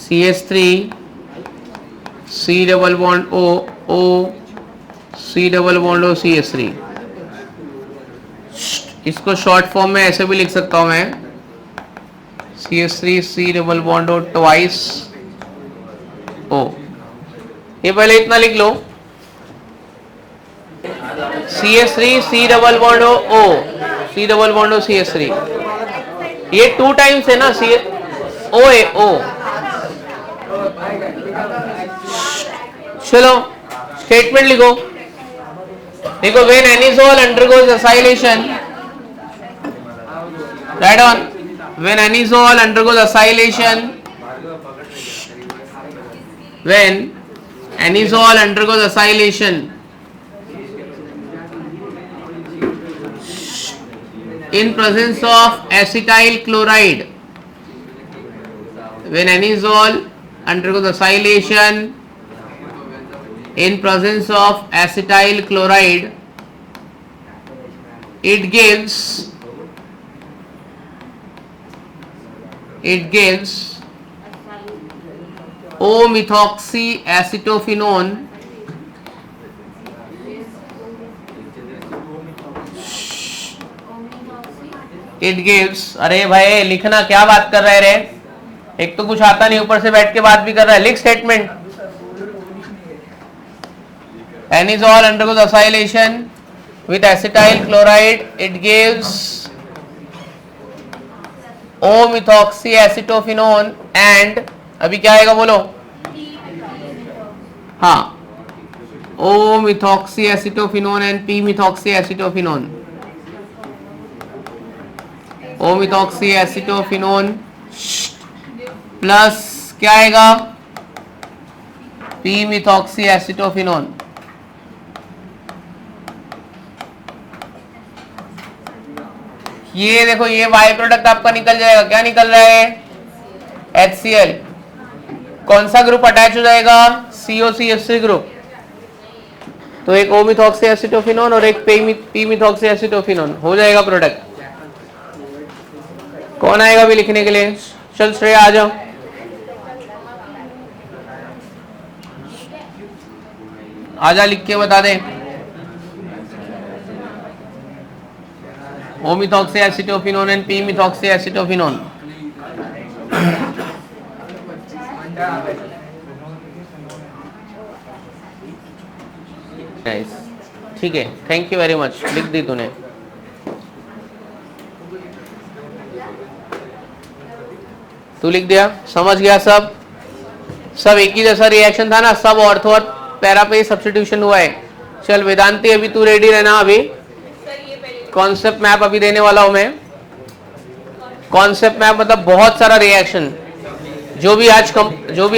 CH3C double bond O C double bond O CH3। इसको शॉर्ट फॉर्म में ऐसे भी लिख सकता हूं मैं, CH3C double bond O twice O। ये पहले इतना लिख लो, CH3C double bond O C double bond O CH3, ये 2 टाइम्स है ना, O है O। चलो स्टेटमेंट लिखो, देखो when anisole undergoes acylation, right on, when anisole undergoes acylation, when anisole undergoes acylation in presence of acetyl chloride, when anisole undergoes acylation in presence of acetyl chloride, it gives O-methoxy acetophenone it gives, अरे भाई लिखना क्या बात कर रहे रे, एक तो कुछ आता नहीं ऊपर से बैठ के बात भी कर रहा है। लिख statement, anisole undergoes acylation with acetyl chloride, it gives O-methoxy acetophenone and अभी क्या आएगा बोलो? हाँ, O-methoxy acetophenone and P-methoxy acetophenone, O-methoxy acetophenone plus क्या आएगा? P-methoxy acetophenone। ये देखो ये बाई प्रोडक्ट आपका निकल जाएगा, क्या निकल रहा है? HCl। कौन सा ग्रुप अटैच हो जाएगा? COCH3 group. तो एक O-methoxy acetophenone और एक P-methoxy acetophenone हो जाएगा प्रोडक्ट। कौन आएगा भी लिखने के लिए? चल श्रेया आ जाओ, आजा लिख के बता दे। O-methoxy acetophenone and P-methoxy acetophenone। ठीक है, थैंक यू वेरी मच, लिख दी तूने। तू लिख दिया, समझ गया सब एक ही जैसा रिएक्शन था ना, सब ऑर्थो और पैरा पे सब्स्टिट्यूशन हुआ है। चल वेदांती अभी तू रेडी रहना, अभी कॉन्सेप्ट मैप अभी देने वाला हूं मैं। कॉन्सेप्ट मैप मतलब बहुत सारा रिएक्शन, जो भी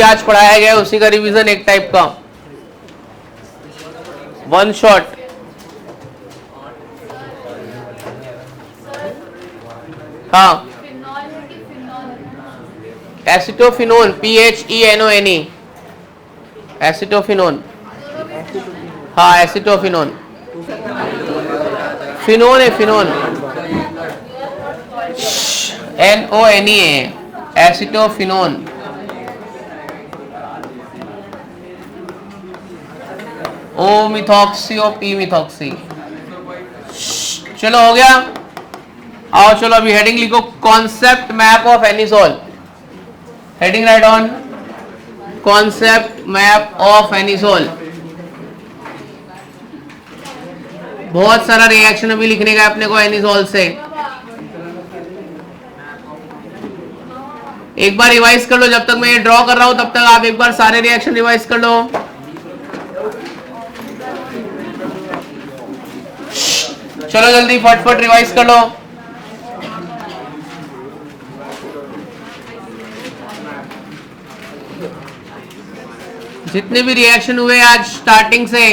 आज पढ़ाया गया है उसी का रिवीजन, एक टाइप का वन शॉट। हाँ, एसिटोफिनोन, PHENONE, एसिटोफिनोन। हाँ एसिटोफिनोन, फिनोन है, फिनोन NONE है, एसिटोफिनोन। O-methoxy और P-methoxy। चलो हो गया, आओ चलो अभी हेडिंग लिखो, concept map of anisole. Heading right on, concept map of anisole. बहुत सारा रिएक्शन अभी लिखने का अपने को एनिसोल से। एक बार रिवाइज कर लो, जब तक मैं ये ड्रॉ कर रहा हूं तब तक आप एक बार सारे रिएक्शन रिवाइज कर लो। चलो जल्दी फटफट रिवाइज कर लो। जितने भी रिएक्शन हुए आज स्टार्टिंग से,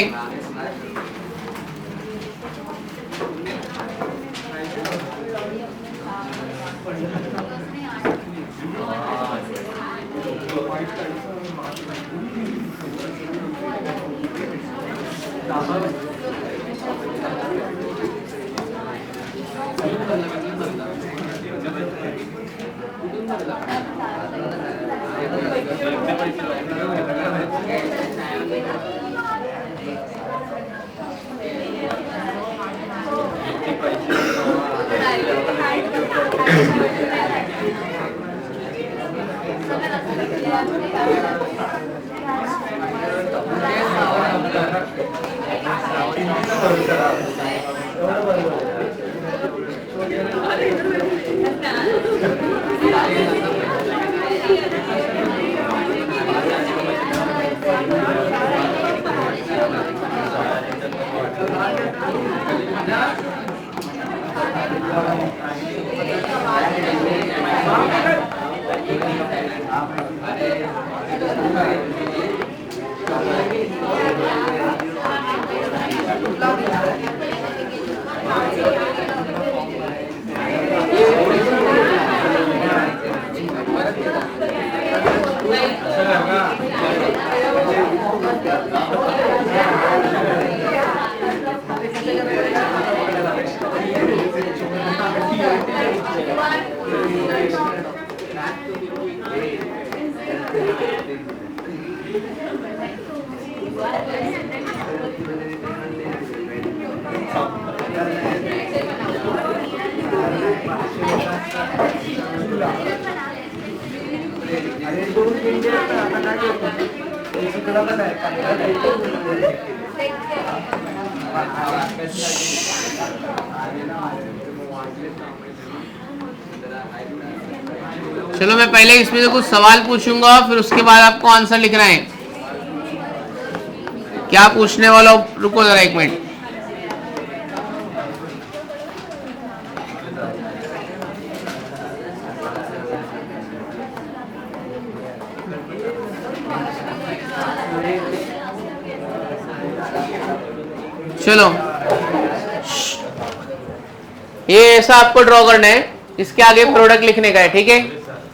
चलो मैं पहले इसमें से कुछ सवाल पूछूंगा, फिर उसके बाद आपको आंसर लिखना है। क्या पूछने वाला हूं? रुको जरा एक मिनट। चलो ये ऐसा आपको ड्रॉ करना है, इसके आगे प्रोडक्ट लिखने का है, ठीक है।